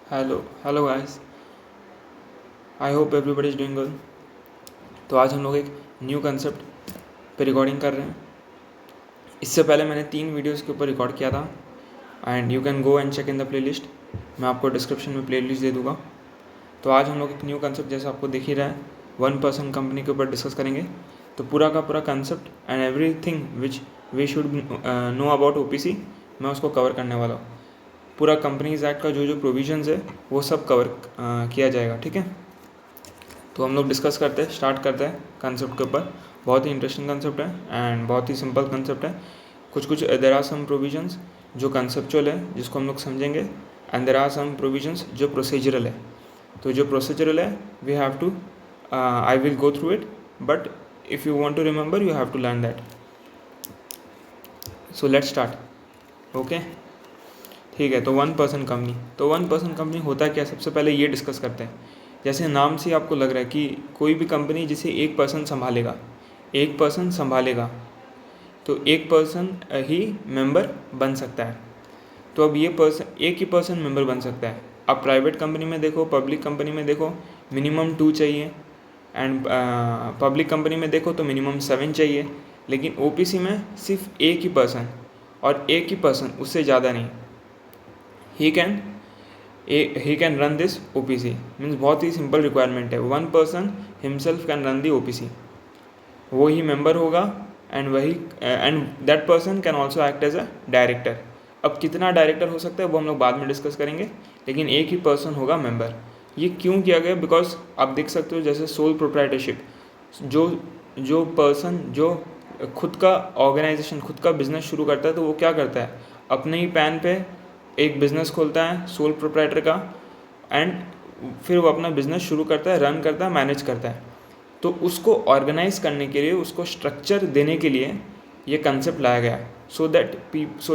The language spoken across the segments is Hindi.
Hello guys, I hope everybody is doing good. तो आज हम लोग एक न्यू कंसेप्ट पे रिकॉर्डिंग कर रहे हैं। इससे पहले मैंने 3 वीडियोस के ऊपर रिकॉर्ड किया था and you can go and check in the playlist. मैं आपको डिस्क्रिप्शन में प्लेलिस्ट दे दूँगा। तो आज हम लोग एक न्यू कंसेप्ट, जैसे आपको दिख ही रहा है, 1% कंपनी के ऊपर डिस्कस करेंगे। तो पूरा का पूरा concept and everything which we should know about OPC मैं उसको कवर करने वाला हूँ। पूरा कंपनीज एक्ट का जो जो प्रोविजंस है वो सब कवर किया जाएगा, ठीक है। तो हम लोग डिस्कस करते हैं, स्टार्ट करते हैं कंसेप्ट के ऊपर। बहुत ही इंटरेस्टिंग कंसेप्ट है एंड बहुत ही सिंपल कंसेप्ट है। कुछ देयर आर सम प्रोविजंस जो कंसेप्चुअल है, जिसको हम लोग समझेंगे, and there are some provisions जो प्रोसीजरल है। तो जो प्रोसीजरल है we have to I will go through it, but if you want to remember you have to learn that. So let's start. Okay, ठीक है। तो 1% कंपनी, तो 1% कंपनी होता क्या, सबसे पहले ये डिस्कस करते हैं। जैसे नाम से आपको लग रहा है कि कोई भी कंपनी जिसे 1% संभालेगा, 1% संभालेगा, तो 1% ही मेंबर बन सकता है। तो अब ये एक ही पर्सन मेंबर बन सकता है। अब प्राइवेट कंपनी में देखो, पब्लिक कंपनी में देखो, मिनिमम 2 चाहिए, एंड पब्लिक कंपनी में देखो तो मिनिमम 7 चाहिए। लेकिन OPC में सिर्फ एक ही पर्सन, और एक ही पर्सन, उससे ज़्यादा नहीं। He can run this OPC, means बहुत ही सिंपल रिक्वायरमेंट है। 1 person himself can run the OPC, वो ही मेंबर होगा and that person can also act as a director. अब कितना डायरेक्टर हो सकता है वो हम लोग बाद में डिस्कस करेंगे, लेकिन एक ही पर्सन होगा मेंबर। ये क्यों किया गया, बिकॉज आप देख सकते हो जैसे सोल प्रोप्राइटरशिप, जो पर्सन जो खुद का ऑर्गेनाइजेशन, खुद का बिजनेस शुरू करता है, तो वो क्या करता है, अपने ही पैन पे एक बिज़नेस खोलता है सोल प्रोप्राइटर का, एंड फिर वो अपना बिज़नेस शुरू करता है, रन करता है, मैनेज करता है। तो उसको ऑर्गेनाइज करने के लिए, उसको स्ट्रक्चर देने के लिए ये कंसेप्ट लाया गया, सो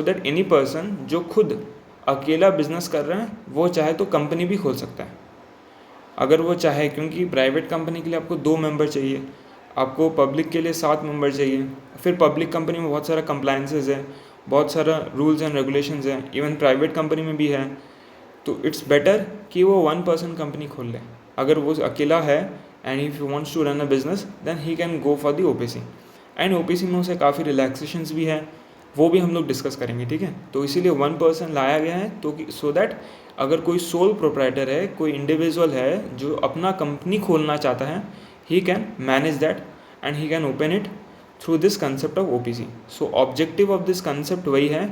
दैट एनी पर्सन जो खुद अकेला बिजनेस कर रहा है, वो चाहे तो कंपनी भी खोल सकता है अगर वो चाहे। क्योंकि प्राइवेट कंपनी के लिए आपको 2 मेंबर चाहिए, आपको पब्लिक के लिए 7 मेंबर चाहिए। फिर पब्लिक कंपनी में बहुत सारा कंप्लाइंसेस है, बहुत सारा रूल्स एंड रेगुलेशंस हैं, इवन प्राइवेट कंपनी में भी है। तो इट्स बेटर कि वो 1% कंपनी खोल ले। अगर वो अकेला है and if you wants to run a business, then he can go for the OPC। And OPC में उसे काफ़ी रिलैक्सेशंस भी है, वो भी हम लोग डिस्कस करेंगे, ठीक है। तो इसीलिए 1% लाया गया है, तो सो दैट अगर कोई सोल प्रोप्राइटर है, कोई इंडिविजुअल है जो अपना कंपनी खोलना चाहता है, he can manage that and he can open it through this concept of OPC। So objective of this concept वही है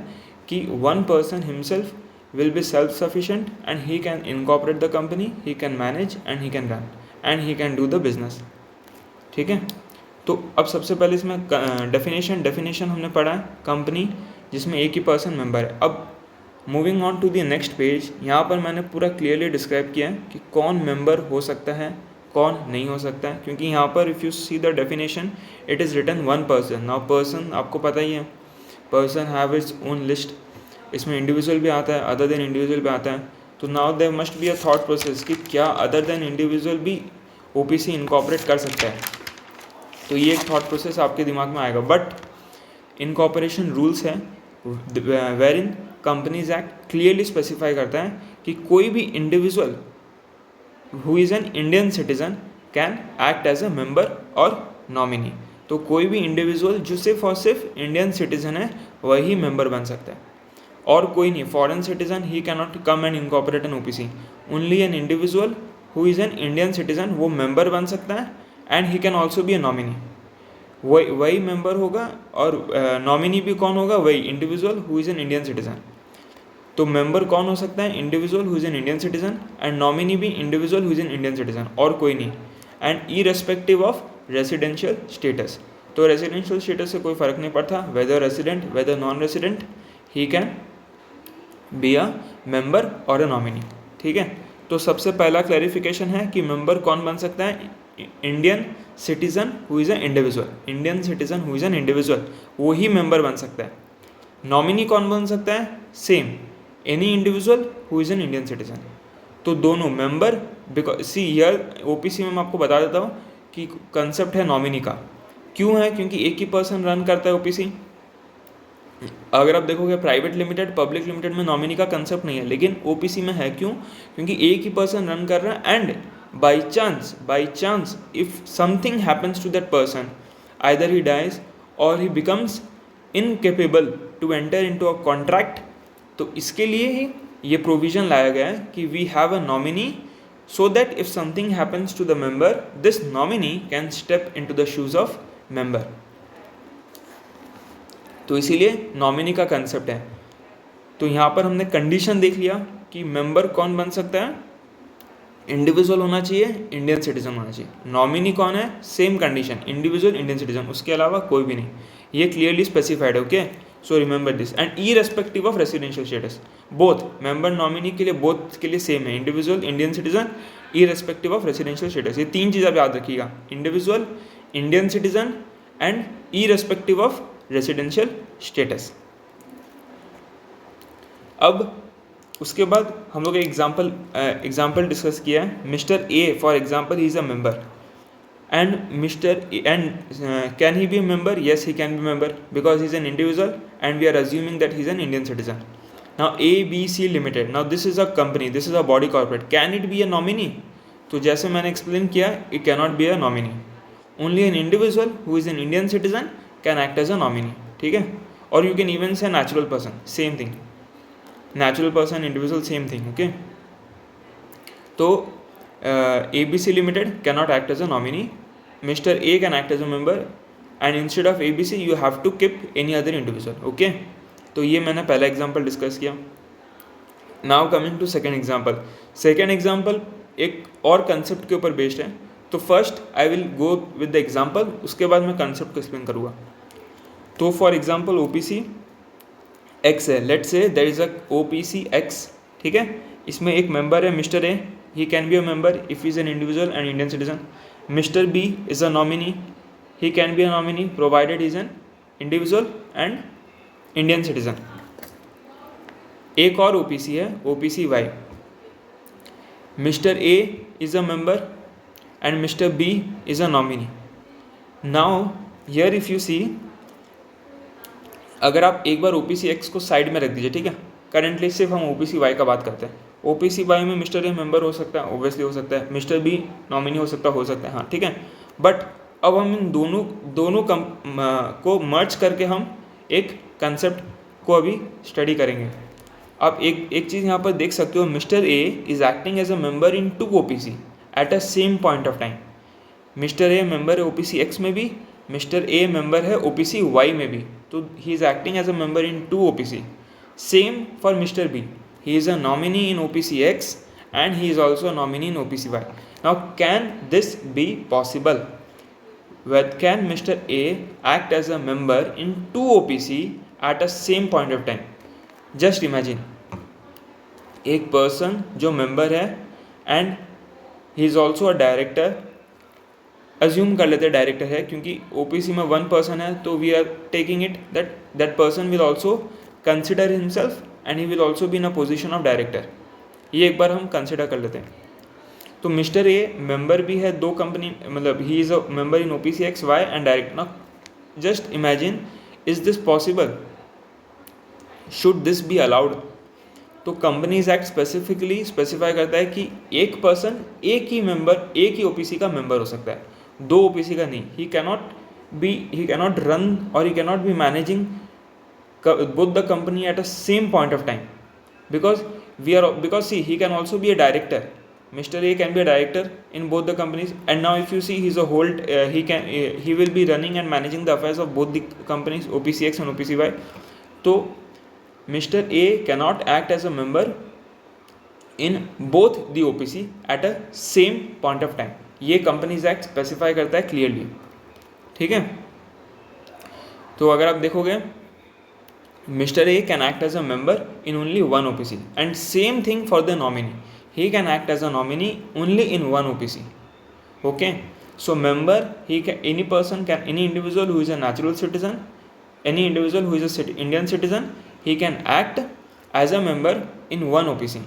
कि 1 person himself will be self-sufficient and he can incorporate the company, he can manage and he can run and he can do the business, ठीक है। तो अब सबसे पहले इसमें डेफिनेशन हमने पढ़ा है कंपनी जिसमें एक ही पर्सन मेंबर है। अब moving on to the next page, यहाँ पर मैंने पूरा क्लियरली डिस्क्राइब किया है कि कौन मेंबर हो सकता है, कौन नहीं हो सकता है। क्योंकि यहाँ पर if you see the definition, it is written 1 person. Now person आपको पता ही है, person have its own list. इसमें इंडिविजुअल भी आता है, अदर देन इंडिविजुअल भी आता है। तो now there must be a thought process कि क्या अदर देन इंडिविजुअल भी OPC इनकॉर्पोरेट कर सकता है। तो ये एक थॉट प्रोसेस आपके दिमाग में आएगा। बट इनकॉर्पोरेशन रूल्स है where in companies act clearly specify करता है कि कोई भी individual who is an Indian citizen can act as a member और नॉमिनी। तो कोई भी इंडिविजुअल जो सिर्फ और सिर्फ इंडियन सिटीजन है वही मेंबर बन सकता है, और कोई नहीं। Foreign citizen he can not come and incorporate an OPC। Only an individual who is an Indian citizen वो मेंबर बन सकता है, and he can also be a nominee. वही मेंबर होगा, और नॉमिनी भी कौन होगा, वही individual who is an Indian citizen. तो मेंबर कौन हो सकता है, individual who is an Indian citizen, and nominee भी individual who is an Indian citizen, और कोई नहीं। And irrespective of residential status. तो रेसिडेंशियल स्टेटस से कोई फ़र्क नहीं पड़ता, whether resident whether non resident, he can be a member और अ नॉमिनी, ठीक है। तो सबसे पहला क्लैरिफिकेशन है कि मेंबर कौन बन सकता है, Indian citizen who is an individual. Indian citizen who is an individual वो ही मेंबर बन सकता है। नॉमिनी कौन बन सकता है, same any individual who is an Indian citizen. तो दोनों member, because see here OPC में मैं आपको बता देता हूँ कि कंसेप्ट है नॉमिनी का। क्यों है, क्योंकि एक ही पर्सन रन करता है OPC, अगर आप देखोगे प्राइवेट लिमिटेड, पब्लिक लिमिटेड में नॉमिनी का कंसेप्ट नहीं है, लेकिन ओपीसी में है। क्यों? क्योंकि एक ही पर्सन रन कर रहा है, and by chance if something happens to that person, either he dies or he becomes incapable to enter into a contract, तो इसके लिए ही ये प्रोविजन लाया गया है कि we have a nominee, so that if something happens to the member, this nominee can step into the shoes of member. तो इसीलिए नॉमिनी का कंसेप्ट है। तो यहाँ पर हमने कंडीशन देख लिया कि मेंबर कौन बन सकता है, इंडिविजुअल होना चाहिए, इंडियन सिटीजन होना चाहिए। नॉमिनी कौन है, same condition, individual, Indian citizen, उसके अलावा कोई भी नहीं। ये क्लियरली स्पेसिफाइड है। Okay, so remember this. And irrespective of residential status, both member nominee के लिए बोथ के लिए सेम है, individual, Indian citizen, irrespective of residential status. ये तीन चीज़ आप याद रखिएगा, individual, Indian citizen and irrespective of residential status. अब उसके बाद हम लोग एग्जाम्पल डिस्कस किया है। Mister A for example he is a member, and Mr. and can he be a member? Yes, he can be a member because he is an individual and we are assuming that he is an Indian citizen. Now ABC Limited, now this is a company, this is a body corporate. Can it be a nominee? तो जैसे मैंने एक्सप्लेन किया, it cannot be a nominee. Only an individual who is an Indian citizen can act as a nominee. ठीक है? Or you can even say natural person, same thing. Natural person, individual, same thing. Okay? तो ABC Limited cannot act as a nominee. Mr. A can act as a member and instead of ABC you have to keep any other individual. Okay, तो ये मैंने पहला एग्जाम्पल डिस्कस किया। Now coming to second example. Second example एक और कंसेप्ट के ऊपर बेस्ड है। तो first I will go with the example, उसके बाद मैं कंसेप्ट को एक्सप्लेन करूँगा। तो फॉर एग्जाम्पल OPC X है, let's say there is a OPC X, ठीक है। इसमें एक मेंबर है mister A, he can be a member if he is an individual and Indian citizen. Mr. B is a nominee, he can be a nominee provided he is an individual and Indian citizen. एक और OPC है, OPC Y. Mr. A is a member and Mr. B is a nominee. Now here if you see, अगर आप एक बार OPC X को साइड में रख दीजिए, ठीक है। करेंटली सिर्फ हम OPC Y का बात करते हैं। OPC Y में मिस्टर ए मेंबर हो सकता है, ओबियसली हो सकता है, मिस्टर बी नॉमिनी हो सकता है, हाँ ठीक है। बट अब हम इन दोनों को मर्ज करके हम एक कंसेप्ट को अभी स्टडी करेंगे। आप एक चीज़ यहाँ पर देख सकते हो, mister A is acting as a member in 2 OPC at a same point of time. Mister A member है OPC X में भी, मिस्टर ए मेंबर है OPC Y में भी, तो he is acting as a member in 2 OPC। Same for mister B, he is a nominee in OPC X and he is also a nominee in OPC Y. Now can this be possible? Can Mr. A act as a member in 2 OPC at a same point of time? Just imagine, एक person जो member है and he is also a director, assume कर लेते डायरेक्टर है, क्योंकि OPC में 1 person है, तो we are taking it that person will also consider himself and he will also be in a position of director. ये एक बार हम कंसिडर कर लेते हैं। तो मिस्टर ए मेंबर भी है 2 कंपनी, मतलब he is a member in OPC X Y and direct. ना just imagine, is this possible? Should this be allowed? तो कंपनीज एक्ट स्पेसिफिकली स्पेसिफाई करता है कि एक पर्सन एक ही OPC का मेंबर हो सकता है, 2 OPC का नहीं। ही कैनॉट रन और ही cannot be managing both the company at a same point of time, because see, he can also be a director. Mr. A can be a director in both the companies, and now if you see, he's a whole he will be running and managing the affairs of both the companies, OPC X and OPC Y. So Mr. A cannot act as a member in both the OPC at a same point of time. ये कंपनीज एक्ट स्पेसिफाई करता है क्लियरली, ठीक है। तो अगर आप देखोगे, Mr. A can act as a member in only 1 OPC, and same thing for the nominee. He can act as a nominee only in 1 OPC. Okay, so member, any individual who is a natural citizen, any individual who is a Indian citizen, he can act as a member in 1 OPC,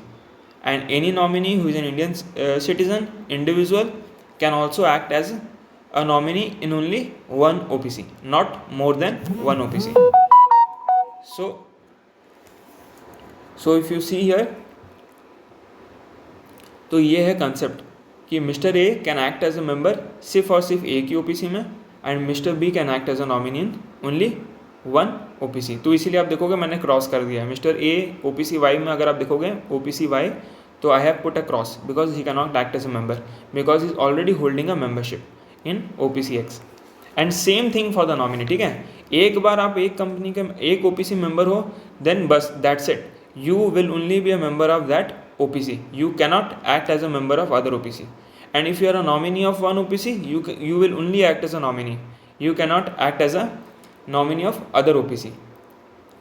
and any nominee who is an Indian citizen individual can also act as a nominee in only 1 OPC, not more than 1 OPC. So if you see here, तो ये है कंसेप्ट कि mister A can act as a member सिर्फ और सिर्फ ए की ओपीसी में, and mister B can act as a nominee in only one OPC. तो इसीलिए आप देखोगे मैंने क्रॉस कर दिया है। मिस्टर ए ओपीसी वाई में अगर आप देखोगे ओपीसी वाई, तो I have put a cross because he can not act as a member because he is already holding a membership in OPC X. And same thing for the nominee, ठीक है। एक बार आप एक कंपनी के एक ओपीसी मेंबर हो, देन बस that's it, you will only be a member of that OPC. You cannot act as a member of other OPC. And if you are a nominee of one OPC, you will only act as a nominee. You cannot act as a nominee of other OPC.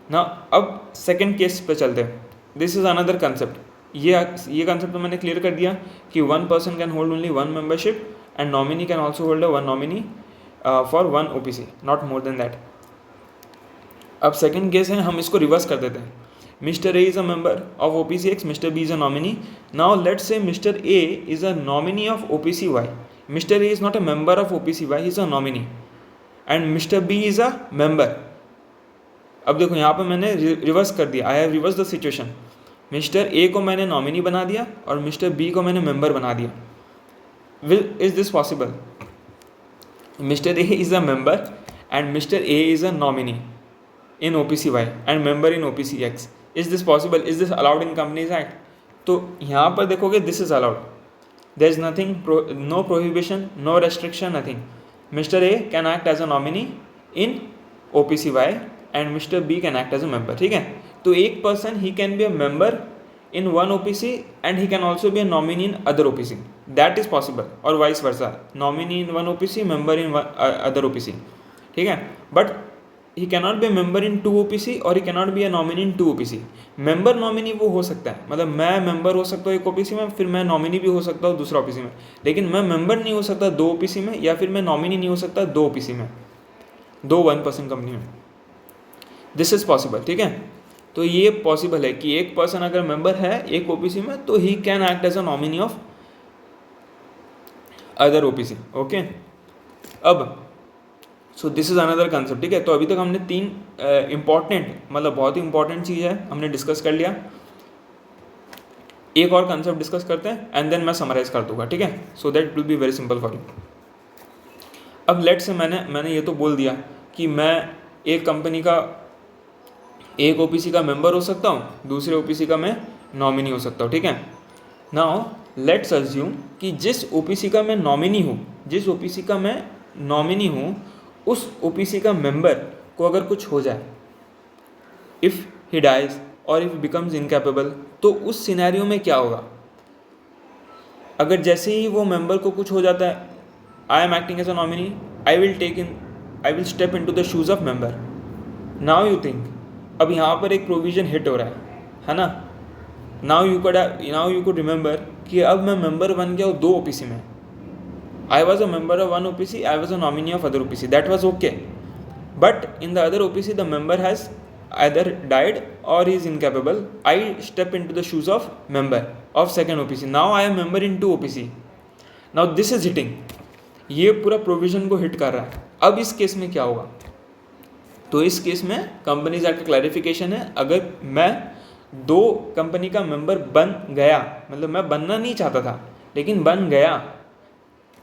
Now अब सेकेंड केस पे चलते हैं. This is another concept. ये कंसेप्ट तो मैंने क्लियर कर दिया कि one person can hold only one membership and nominee can also hold one nominee for one OPC, not more than that. अब सेकेंड केस है, हम इसको रिवर्स कर देते हैं. Mr. A is a member of OPC X, Mr. B is a nominee. Now let's say Mr. A is a nominee of OPC Y. Mr. A is not a member of OPC Y, he is a nominee. And Mr. B is a member. अब देखो यहाँ पे मैंने रिवर्स कर दिया. I have reversed the situation. Mr. A को मैंने नॉमिनी बना दिया और Mr. B को मैंने मेंबर बना दिया. Is this possible? Mr. A is a member and Mr. A is a nominee in OPC Y and member in OPC X. Is this possible? Is this allowed in Companies Act? तो यहाँ पर देखोगे this is allowed. There is nothing, no prohibition, no restriction, nothing. Mr. A can act as a nominee in OPC Y and Mr. B can act as a member. ठीक है. तो एक person he can be a member in one OPC and he can also be a nominee in other OPC. That is possible. और vice versa. Nominee in one OPC, member in one, other OPC. ठीक है. But he cannot be a member in two OPC और he cannot be a nominee in two OPC. member nominee वो हो सकता है, मतलब मैं member हो सकता हूँ एक OPC में, फिर मैं nominee भी हो सकता हूँ दूसरा OPC में, लेकिन मैं member नहीं हो सकता दो OPC में, या फिर मैं nominee नहीं हो सकता दो OPC में, दो 1% कंपनी में. This is possible. ठीक है. तो ये पॉसिबल है कि एक पर्सन अगर मेंबर है एक OPC में तो he can act as a nominee of other OPC. Okay. अब so this is another concept. ठीक है. तो अभी तक हमने तीन इंपॉर्टेंट, मतलब बहुत ही इंपॉर्टेंट चीज़ है, हमने डिस्कस कर लिया. एक और कंसेप्ट डिस्कस करते हैं एंड देन मैं समराइज कर दूंगा. ठीक है. So that will be very simple for you. अब लेट से मैंने ये तो बोल दिया कि मैं एक कंपनी का एक OPC का मेंबर हो सकता हूँ, दूसरे OPC का मैं नॉमिनी हो सकता हूँ. ठीक है. नाउ लेट्स अज्यूम कि जिस OPC का मैं नॉमिनी हूँ, जिस OPC का मैं नॉमिनी हूँ, उस OPC का मेंबर को अगर कुछ हो जाए, इफ़ ही डाइज और इफ बिकम्स इनकैपेबल, तो उस सिनेरियो में क्या होगा? अगर जैसे ही वो मेंबर को कुछ हो जाता है, I am acting as a nominee, I will step into the shoes of member. Now you think, अब यहाँ पर एक प्रोविजन हिट हो रहा है ना. नाउ यू कुड रिमेंबर कि अब मैं मेंबर बन गया हूँ दो OPC में. I was a member of one OPC, I was a nominee of other OPC. That was okay. But in the other OPC, the member has either died or is incapable. I step into the shoes of member of second OPC. Now I am member in two OPC. Now this is hitting. ये पूरा प्रोविजन को हिट कर रहा है. अब इस केस में क्या होगा? तो इस केस में कंपनीज एक्ट का क्लैरिफिकेशन है, अगर मैं दो कंपनी का मेंबर बन गया, मतलब मैं बनना नहीं चाहता था लेकिन बन गया,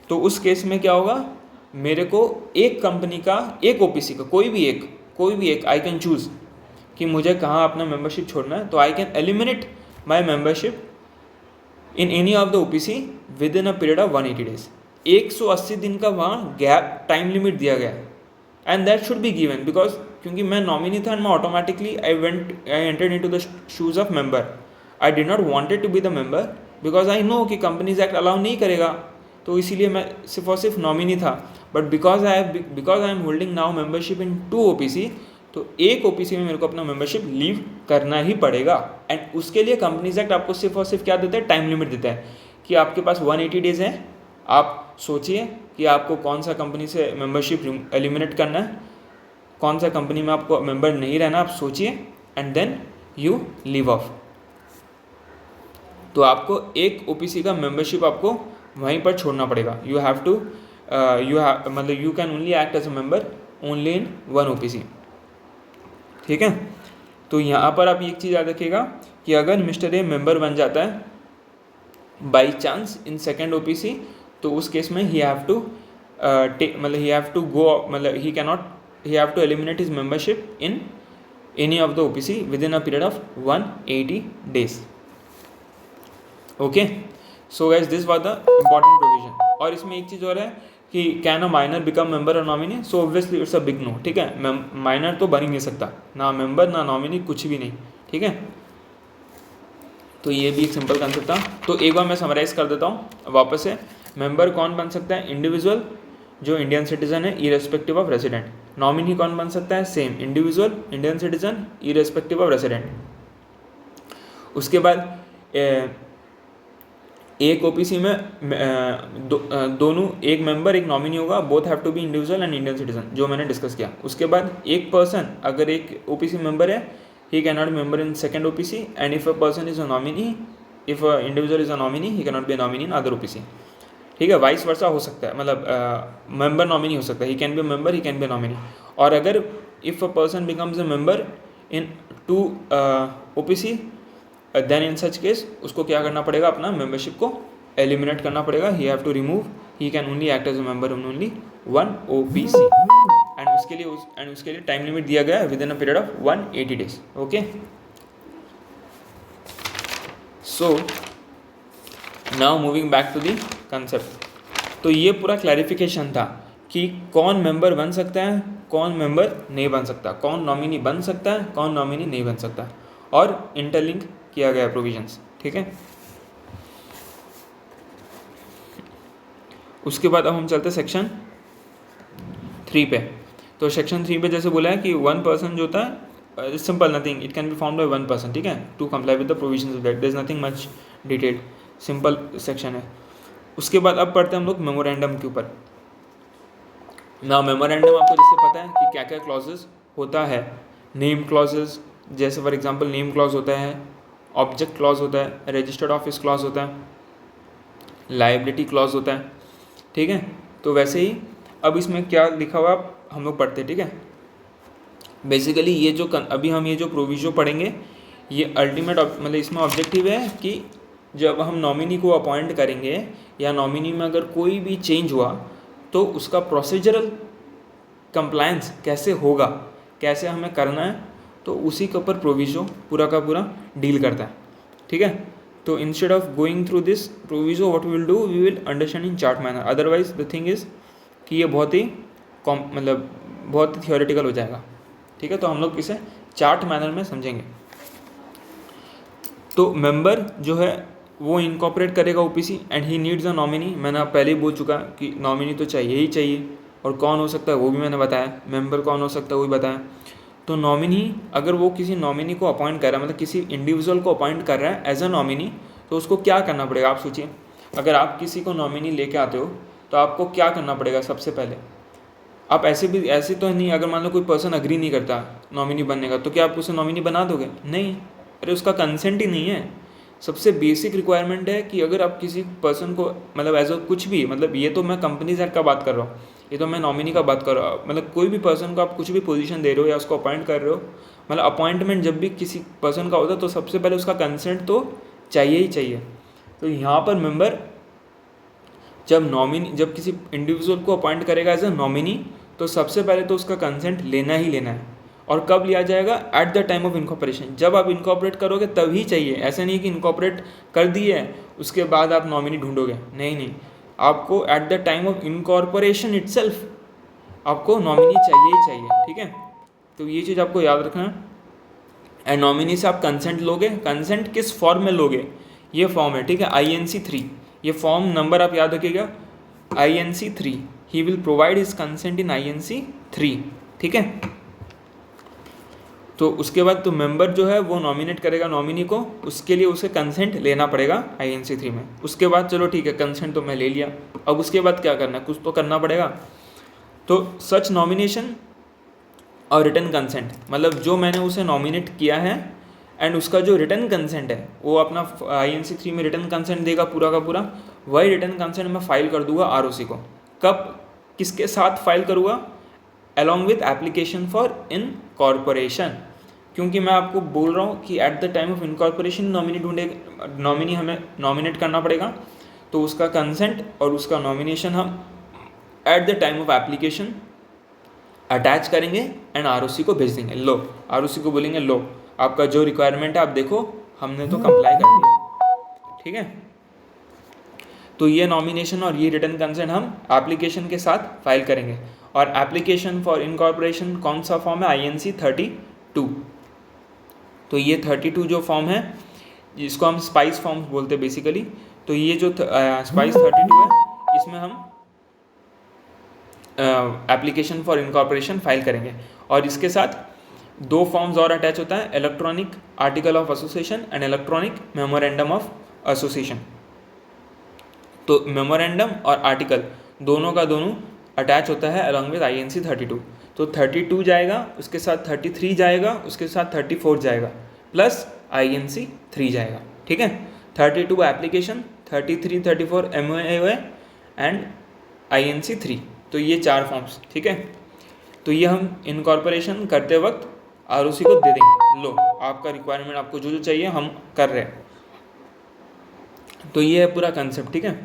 तो उस केस में क्या होगा? मेरे को एक कंपनी का एक OPC का कोई भी एक आई कैन चूज़ कि मुझे कहाँ अपना मेंबरशिप छोड़ना है. तो I can eliminate my membership in any of the OPC within a period of 180 days. 180 दिन का वहाँ गैप टाइम लिमिट दिया गया है and that should be given because क्योंकि मैं नॉमिनी था एंड मैं automatically I entered into the shoes of member. I did not wanted to be the member because I know कि कंपनीज एक्ट अलाउ नहीं करेगा, तो इसीलिए मैं सिर्फ और सिर्फ नॉमिनी था. But because I am holding now membership in two OPC, तो एक OPC में मेरे को अपना मेंबरशिप लीव करना ही पड़ेगा. एंड उसके लिए कंपनीज एक्ट आपको सिर्फ और सिर्फ क्या देता है? टाइम लिमिट देता है कि आपके पास 180 डेज है. आप सोचिए कि आपको कौन सा कंपनी से मेंबरशिप एलिमिनेट करना है, कौन सा कंपनी में आपको मेंबर नहीं रहना, आप सोचिए and then you leave off. तो आपको एक OPC का मेंबरशिप आपको वहीं पर छोड़ना पड़ेगा. यू हैव टू मतलब you can only act as a member only in one OPC. ठीक है. तो यहाँ पर आप एक चीज़ याद रखिएगा कि अगर मिस्टर ए मेंबर बन जाता है by chance in second OPC, तो उस केस में ही हैव टू मतलब ही हैव टू गो, मतलब he have to eliminate his membership in any of the OPC within a period of 180 days. Okay, so guys this was the important provision. और इसमें एक चीज़ और है कि can a minor become member और nominee, so obviously it's a big no. ठीक है, माइनर तो बन ही नहीं सकता, ना मेंबर ना नॉमिनी, कुछ भी नहीं. ठीक है, तो ये भी एक सिंपल कंसेप्ट था. तो एक बार मैं समराइज कर देता हूँ वापस से. मेंबर कौन बन सकता है? इंडिविजुअल जो इंडियन सिटीजन है इरेस्पेक्टिव ऑफ रेसिडेंट. नॉमिनी कौन बन सकता है? Same individual Indian citizen irrespective of resident. उसके बाद एक OPC में दोनों, एक मेंबर एक नॉमिनी होगा, both have to be individual and Indian citizen, जो मैंने डिस्कस किया. उसके बाद एक पर्सन अगर एक OPC मेंबर है, he cannot be member in second OPC, and if a person is a nominee, if a individual is a nominee, he cannot be a nominee in other OPC. ठीक है, वाइस वर्सा हो सकता है, मतलब मेंबर नॉमिनी हो सकता है, he can be a member, he can be a nominee. और अगर if a person becomes a member in two OPC, then in such case उसको क्या करना पड़ेगा? अपना मेंबरशिप को एलिमिनेट करना पड़ेगा. he have to remove, he can only act as a member in only one OPC. एंड उसके लिए टाइम लिमिट दिया गया है within a period of 180 days. Okay, so now moving back to the concept. तो ये पूरा क्लैरिफिकेशन था कि कौन मेंबर बन सकता है, कौन मेंबर नहीं बन सकता, कौन नॉमिनी बन सकता है, कौन नॉमिनी नहीं बन सकता, और इंटरलिंक किया गया प्रोविजंस. ठीक है, उसके बाद अब हम चलते सेक्शन 3 पे. तो सेक्शन 3 पे जैसे बोला है कि वन पर्सन जो होता है, simple nothing, it can be formed by one person. ठीक है, to comply with the provisions of that, there is nothing much detailed, simple section है. उसके बाद अब पढ़ते हैं हम लोग मेमोरेंडम के ऊपर. ना मेमोरेंडम आपको जैसे पता है कि क्या क्या क्लॉजेज होता है. नेम क्लॉजेज, जैसे फॉर एग्जांपल नेम क्लॉज होता है, ऑब्जेक्ट क्लॉज होता है, रजिस्टर्ड ऑफिस क्लॉज होता है, लायबिलिटी क्लॉज होता है. ठीक है, तो वैसे ही अब इसमें क्या लिखा हुआ हम लोग पढ़ते हैं. ठीक है, बेसिकली ये जो अभी हम ये जो प्रोविजो पढ़ेंगे, ये अल्टीमेट मतलब इसमें ऑब्जेक्टिव है कि जब हम नॉमिनी को अपॉइंट करेंगे या नॉमिनी में अगर कोई भी चेंज हुआ तो उसका प्रोसीजरल कंप्लायंस कैसे होगा, कैसे हमें करना है, तो उसी के ऊपर प्रोविजो पूरा का पूरा डील करता है. ठीक है, तो instead of going through this proviso what we will do, we will understand in chart manner. Otherwise the thing is कि ये बहुत ही थियोरेटिकल हो जाएगा. ठीक है, तो हम लोग इसे चार्ट मैनर में समझेंगे. तो मेंबर जो है वो इनकॉर्पोरेट करेगा OPC and he needs a nominee. मैंने पहले ही बोल चुका कि नॉमिनी तो चाहिए ही चाहिए, और कौन हो सकता है वो भी मैंने बताया, मेंबर कौन हो सकता है वो भी बताया. तो नॉमिनी, अगर वो किसी नॉमिनी को अपॉइंट कर रहा है, मतलब किसी इंडिविजुअल को अपॉइंट कर रहा है एज अ नॉमिनी, तो उसको क्या करना पड़ेगा? आप सोचिए, अगर आप किसी को नॉमिनी लेके आते हो तो आपको क्या करना पड़ेगा? सबसे पहले आप ऐसे तो नहीं, अगर मान लो कोई पर्सन अग्री नहीं करता नॉमिनी बनने का, तो क्या आप उसे नॉमिनी बना दोगे? नहीं, अरे उसका कंसेंट ही नहीं है. सबसे बेसिक रिक्वायरमेंट है कि अगर आप किसी पर्सन को, मतलब एज अ कुछ भी, मतलब ये तो मैं कंपनीज एक्ट का बात कर रहा हूँ, ये तो मैं नॉमिनी का बात कर रहा हूँ, मतलब कोई भी पर्सन को आप कुछ भी पोजीशन दे रहे हो या उसको अपॉइंट कर रहे हो, मतलब अपॉइंटमेंट जब भी किसी पर्सन का होता है तो सबसे पहले उसका कंसेंट तो चाहिए ही चाहिए. तो यहाँ पर मेंबर जब किसी इंडिविजुअल को अपॉइंट करेगा एज अ नॉमिनी, तो सबसे पहले तो उसका कंसेंट लेना ही लेना है. और कब लिया जाएगा? At the time of incorporation. जब आप इनकॉर्पोरेट करोगे तभी चाहिए. ऐसा नहीं कि इनकॉर्पोरेट कर दिए उसके बाद आप नॉमिनी ढूंढोगे, नहीं, आपको at the time of incorporation itself आपको नॉमिनी चाहिए ही चाहिए. ठीक है, तो ये चीज़ आपको याद रखना है. एंड नॉमिनी से आप कंसेंट लोगे. कंसेंट किस फॉर्म में लोगे? ये फॉर्म है. ठीक है, INC 3, ये फॉर्म नंबर आप याद रखिएगा, INC 3. He will provide his consent in INC 3. ठीक है, तो उसके बाद तो मेंबर जो है वो नॉमिनेट करेगा नॉमिनी को, उसके लिए उसे कंसेंट लेना पड़ेगा INC 3 में. उसके बाद चलो ठीक है, कंसेंट तो मैं ले लिया, अब उसके बाद क्या करना है? कुछ तो करना पड़ेगा. तो सच नॉमिनेशन और रिटर्न कंसेंट, मतलब जो मैंने उसे नॉमिनेट किया है एंड उसका जो रिटर्न कंसेंट है वो अपना INC 3 में रिटर्न कंसेंट देगा पूरा का पूरा. वही रिटर्न कंसेंट मैं फाइल कर दूंगा ROC को. कब, किसके साथ फाइल करूँगा? Along with application for incorporation. क्योंकि मैं आपको बोल रहा हूँ कि at the time of incorporation nominee हमें नॉमिनेट करना पड़ेगा, तो उसका कंसेंट और उसका नॉमिनेशन हम at the time of application attach करेंगे एंड आरओसी को भेज देंगे। लो, आरओसी को बोलेंगे लो आपका जो रिक्वायरमेंट है आप देखो, हमने तो कंप्लाई कर दिया, ठीक है। तो ये नॉमिनेशन और ये रिटर्न कंसेंट हम एप्लीकेशन के साथ फाइल करेंगे। और एप्लीकेशन फॉर इनकॉर्पोरेशन कौन सा फॉर्म है? INC 32। तो ये 32 जो फॉर्म है जिसको हम स्पाइस फॉर्म बोलते हैं बेसिकली, तो ये जो स्पाइस 32 है इसमें हम एप्लीकेशन फॉर इनकॉर्पोरेशन फाइल करेंगे। और इसके साथ 2 फॉर्म्स और अटैच होता है, electronic article of association and electronic memorandum of association. तो मेमोरेंडम और आर्टिकल दोनों का दोनों अटैच होता है अलॉन्ग विद INC 32। तो 32 जाएगा, उसके साथ 33 जाएगा, उसके साथ 34 जाएगा, प्लस INC 3 जाएगा, ठीक है। 32 एप्लीकेशन, 33 34 MOA एंड INC 3। तो ये 4 फॉर्म्स, ठीक है। तो ये हम इनकॉर्पोरेशन करते वक्त ROC को दे देंगे, लो आपका रिक्वायरमेंट, आपको जो जो चाहिए हम कर रहे हैं। तो ये है पूरा कंसेप्ट, ठीक है।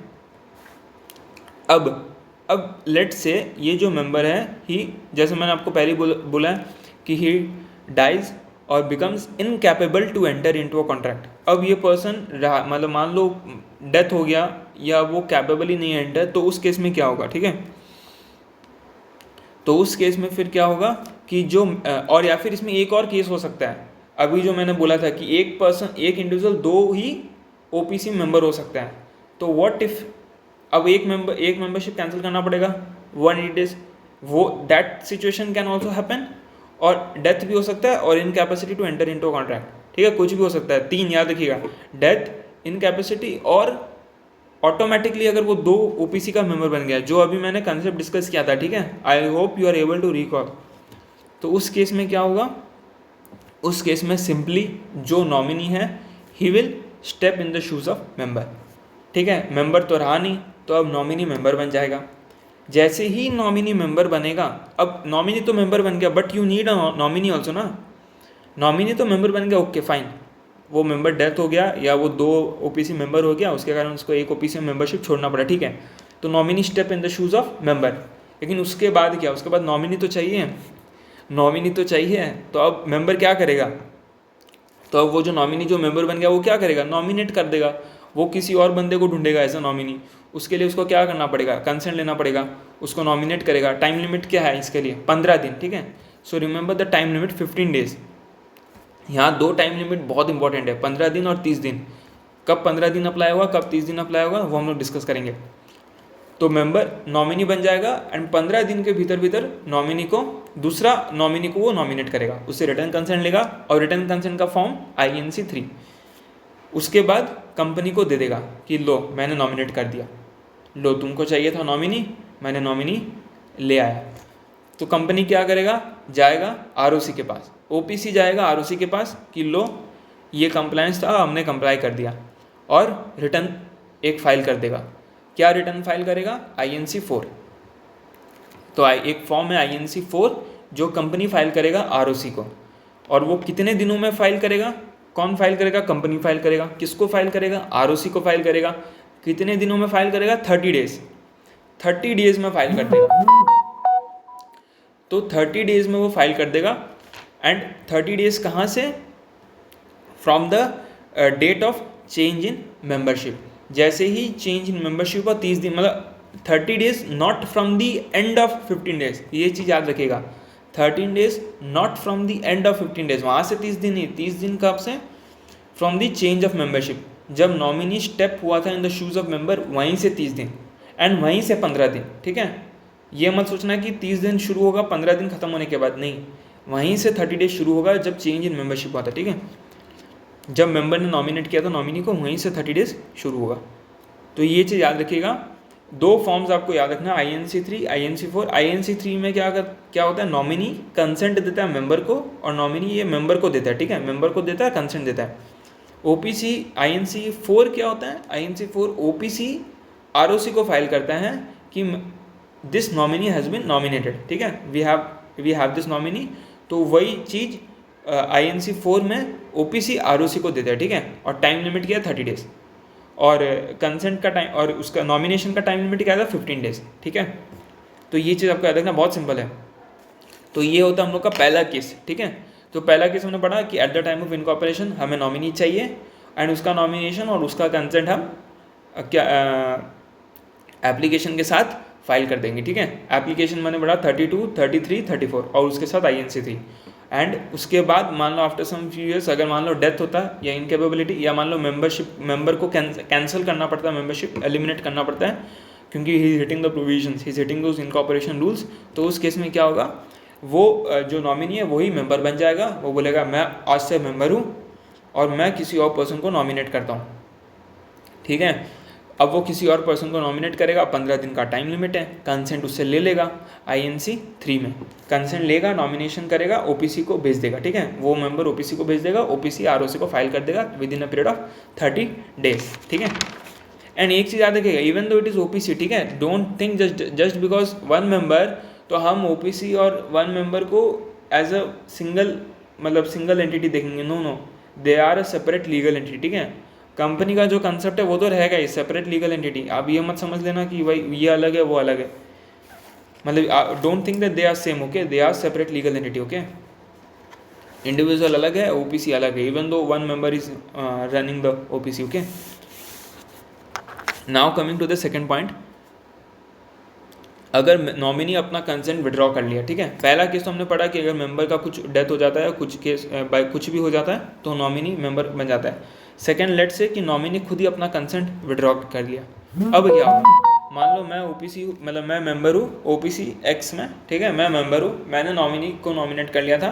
अब लेट से ये जो मेंबर है ही, जैसे मैंने आपको पहले बोला कि ही डाइज और becomes incapable to enter into a contract. अब ये पर्सन मतलब मान लो डेथ हो गया या वो कैपेबल ही नहीं एंटर, तो उस केस में क्या होगा, ठीक है। तो उस केस में फिर क्या होगा कि जो और या फिर इसमें एक और केस हो सकता है, अभी जो मैंने बोला था कि एक पर्सन, एक इंडिविजुअल 2 ही OPC मेंबर हो सकता है। तो व्हाट इफ अब एक मेंबरशिप कैंसिल करना पड़ेगा 180 डेज, वो that situation can also happen. और डेथ भी हो सकता है और incapacity to enter into contract, ठीक है, कुछ भी हो सकता है। 3 याद रखिएगा, डेथ, इनकैपेसिटी और ऑटोमेटिकली अगर वो 2 OPC का मेंबर बन गया, जो अभी मैंने कंसेप्ट डिस्कस किया था, ठीक है। I hope you are able to recall. तो उस केस में क्या होगा, उस केस में सिंपली जो नॉमिनी है he will step in the shoes of member, ठीक है। मेंबर तो रहा नहीं, तो अब नॉमिनी मेंबर बन जाएगा। जैसे ही नॉमिनी मेंबर बनेगा, अब नॉमिनी तो मेंबर बन गया, but you need a nominee also ना। नॉमिनी तो मेंबर बन गया, ओके फाइन, वो मेंबर डेथ हो गया या वो 2 OPC मेंबर हो गया, उसके कारण उसको एक OPC मेंबरशिप छोड़ना पड़ा, ठीक है। तो nominee step in the shoes of member. लेकिन उसके बाद क्या, उसके बाद नॉमिनी तो चाहिए, नॉमिनी तो चाहिए। तो अब मेंबर क्या करेगा, तो अब वो जो नॉमिनी जो मेंबर बन गया वो क्या करेगा, नॉमिनेट कर देगा, वो किसी और बंदे को ढूंढेगा एज अ नॉमिनी। उसके लिए उसको क्या करना पड़ेगा, कंसेंट लेना पड़ेगा, उसको नॉमिनेट करेगा। टाइम लिमिट क्या है इसके लिए, 15 दिन, ठीक है। So remember the time limit 15 days. यहाँ 2 टाइम लिमिट बहुत इंपॉर्टेंट है, 15 दिन और 30 दिन। कब 15 दिन अप्लाई होगा, कब 30 दिन अप्लाई होगा, वो हम लोग डिस्कस करेंगे। तो मेंबर नॉमिनी बन जाएगा एंड 15 दिन के भीतर नॉमिनी को, दूसरा नॉमिनी को वो नॉमिनेट करेगा, उससे रिटर्न कंसेंट लेगा और रिटर्न कंसेंट का फॉर्म INC 3। उसके बाद कंपनी को दे देगा कि लो मैंने नॉमिनेट कर दिया, लो तुमको चाहिए था नॉमिनी, मैंने नॉमिनी ले आया। तो कंपनी क्या करेगा, जाएगा ROC के पास, OPC जाएगा ROC के पास कि लो ये कंप्लायंस था, हमने कंप्लाई कर दिया, और रिटर्न एक फाइल कर देगा। क्या रिटर्न फाइल करेगा, INC 4। तो एक फॉर्म है INC 4 जो कंपनी फाइल करेगा ROC को, और वो कितने दिनों में फाइल करेगा, कौन फाइल करेगा, कंपनी फाइल करेगा। किसको फाइल करेगा, ROC को फाइल करेगा। कितने दिनों में फाइल करेगा, 30 डेज, 30 डेज में फाइल कर देगा। तो 30 डेज में वो फाइल कर देगा। एंड 30 डेज कहाँ से, from the date of change in membership. जैसे ही चेंज इन मेंबरशिप का 30 दिन, मतलब 30 days not from the end of 15 days, ये चीज़ याद रखिएगा। 13 days not from the end of 15 days, वहाँ से 30 दिन ही, 30 दिन कब से, from the change of membership, जब नॉमिनी स्टेप हुआ था in the shoes of member, वहीं से 30 दिन, एंड वहीं से 15 दिन, ठीक है। ये मत सोचना कि 30 दिन शुरू होगा 15 दिन खत्म होने के बाद, नहीं, वहीं से 30 डेज शुरू होगा जब चेंज इन मेंबरशिप हुआ था, ठीक है। जब मेंबर ने नॉमिनेट किया था नॉमिनी को, वहीं से 30 डेज शुरू होगा। तो ये चीज़ याद रखिएगा। 2 फॉर्म्स आपको याद रखना, INC 3, INC 4। INC 3 में क्या होता है, नॉमिनी कंसेंट देता है मेंबर को, और नॉमिनी ये मेंबर को देता है, ठीक है, मेंबर को देता है, कंसेंट देता है। OPC INC 4 क्या होता है, INC 4 OPC ROC को फाइल करता है कि this nominee has been nominated, ठीक है, वी हैव दिस नॉमिनी। तो वही चीज़ INC4 में OPC ROC को देता है, ठीक है, और टाइम लिमिट क्या है 30 डेज, और कंसेंट का टाइम और उसका नॉमिनेशन का टाइम लिमिट क्या था 15 डेज, ठीक है। तो ये चीज़ आपको याद रखना, बहुत सिंपल है। तो ये होता है हम लोग का पहला केस, ठीक है। तो पहला केस हमने पढ़ा कि at the time of incorporation हमें नॉमिनी चाहिए एंड उसका नॉमिनेशन और उसका कंसेंट हम क्या एप्लीकेशन के साथ फाइल कर देंगे, ठीक है। एप्लीकेशन मैंने पढ़ा 32, 33, 34 और उसके साथ INC3। एंड उसके बाद मान लो आफ्टर सम फ्यू ईयर्स अगर मान लो डेथ होता है या इनकेपेबिलिटी या मान लो मेंबर को कैंसिल करना पड़ता है, मेंबरशिप एलिमिनेट करना पड़ता है क्योंकि he is hitting the provisions, he is hitting those incorporation rules, तो उस केस में क्या होगा, वो जो नॉमिनी है वही मेंबर बन जाएगा। वो बोलेगा मैं आज से मेंबर हूँ और मैं किसी और पर्सन को नॉमिनेट करता हूँ, ठीक है। अब वो किसी और पर्सन को नॉमिनेट करेगा, 15 दिन का टाइम लिमिट है, कंसेंट उससे ले लेगा, INC3 में कंसेंट लेगा, नॉमिनेशन करेगा, OPC को भेज देगा, ठीक है। वो मेंबर OPC को भेज देगा, OPC ROC को फाइल कर देगा with in a period of 30 days, ठीक है। एंड एक चीज़ याद रखिएगा, even though it is OPC, ठीक है, don't think just because one member, तो हम OPC और वन मेंबर को एज अ सिंगल एंटिटी देखेंगे। No no, they are a separate legal entity, ठीक है। कंपनी का जो कंसेप्ट है वो तो रहेगा ही सेपरेट लीगल एंटिटी। आप ये मत समझ लेना कि भाई ये अलग है वो अलग है, मतलब don't think that they are same, okay, they are separate legal entity, okay. Individual अलग है, OPC अलग है, even though one member is running the OPC, okay. Now coming to the second point, अगर नॉमिनी अपना कंसेंट विड्रॉ कर लिया, ठीक है। पहला केस तो हमने पढ़ा कि अगर मेंबर का कुछ डेथ हो जाता है, कुछ केस बाय कुछ भी हो जाता है तो नॉमिनी मेंबर बन जाता है। सेकंड, लेट से कि नॉमिनी खुद ही अपना कंसेंट विड्रॉ कर लिया। अब क्या होगा, मान लो मैं OPC मतलब मैं मेंबर हूँ OPC X में, ठीक है, मैं मेंबर हूँ, मैंने नॉमिनी को नॉमिनेट कर लिया था,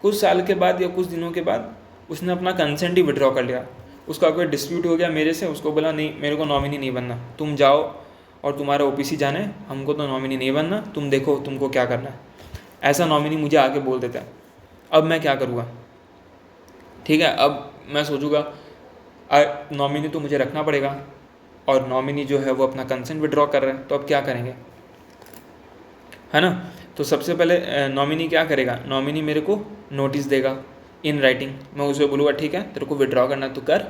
कुछ साल के बाद या कुछ दिनों के बाद उसने अपना कंसेंट ही विड्रॉ कर लिया, उसका कोई डिस्प्यूट हो गया मेरे से, उसको बोला नहीं मेरे को नॉमिनी नहीं बनना, तुम जाओ और तुम्हारा OPC जाने, हमको तो नॉमिनी नहीं बनना, तुम देखो तुमको क्या करना है। ऐसा नॉमिनी मुझे आके बोल देता है, अब मैं क्या करूँगा, ठीक है। अब मैं सोचूंगा नॉमिनी तो मुझे रखना पड़ेगा और नॉमिनी जो है वो अपना कंसेंट विड्रॉ कर रहा है, तो अब क्या करेंगे, है ना। तो सबसे पहले नॉमिनी क्या करेगा, नॉमिनी मेरे को नोटिस देगा इन राइटिंग, मैं उसे बोलूँगा ठीक है तेरे को विड्रॉ करना तो कर,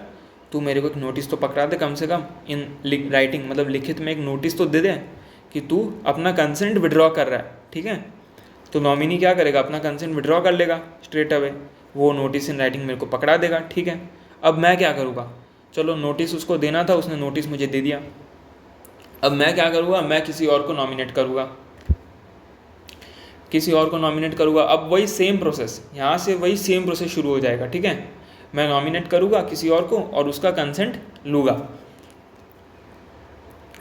तू मेरे को एक नोटिस तो पकड़ा दे कम से कम इन राइटिंग, मतलब लिखित में एक नोटिस तो दे दे कि तू अपना कंसेंट विड्रॉ कर रहा है, ठीक है। तो नॉमिनी क्या करेगा, अपना कंसेंट विड्रॉ कर लेगा स्ट्रेट अवे, वो नोटिस इन राइटिंग मेरे को पकड़ा देगा, ठीक है। अब मैं क्या करूँगा, चलो नोटिस उसको देना था, उसने नोटिस मुझे दे दिया, अब मैं क्या करूँगा, मैं किसी और को नॉमिनेट करूँगा, किसी और को नॉमिनेट करूँगा। अब वही सेम प्रोसेस, यहाँ से वही सेम प्रोसेस शुरू हो जाएगा, ठीक है। मैं नॉमिनेट करूँगा किसी और को और उसका कंसेंट लूँगा,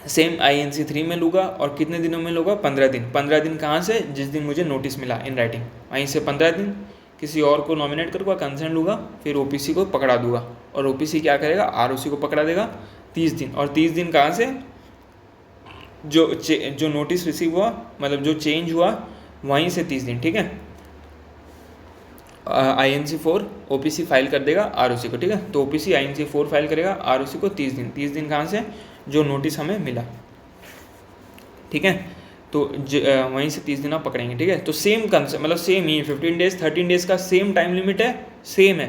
सेम INC3 में लूँगा, और कितने दिनों में लूँगा, 15 दिन। 15 दिन कहाँ से, जिस दिन मुझे नोटिस मिला इन राइटिंग, वहीं से 15 दिन किसी और को नॉमिनेट करूँगा, कंसेंट लूँगा, फिर OPC को पकड़ा दूँगा और OPC क्या करेगा, ROC को पकड़ा देगा 30 दिन। और 30 दिन कहाँ से, जो नोटिस रिसीव हुआ, मतलब जो चेंज हुआ वहीं से 30 दिन, ठीक है। INC4 OPC फाइल कर देगा ROC को, ठीक है। तो OPC INC4 फाइल करेगा ROC को 30 दिन। 30 दिन कहाँ से, जो नोटिस हमें मिला, ठीक है। तो वहीं से 30 दिन आप पकड़ेंगे, ठीक है। तो सेम कंसेप्ट, मतलब सेम ही 15 डेज 13 डेज का सेम टाइम लिमिट है, सेम है,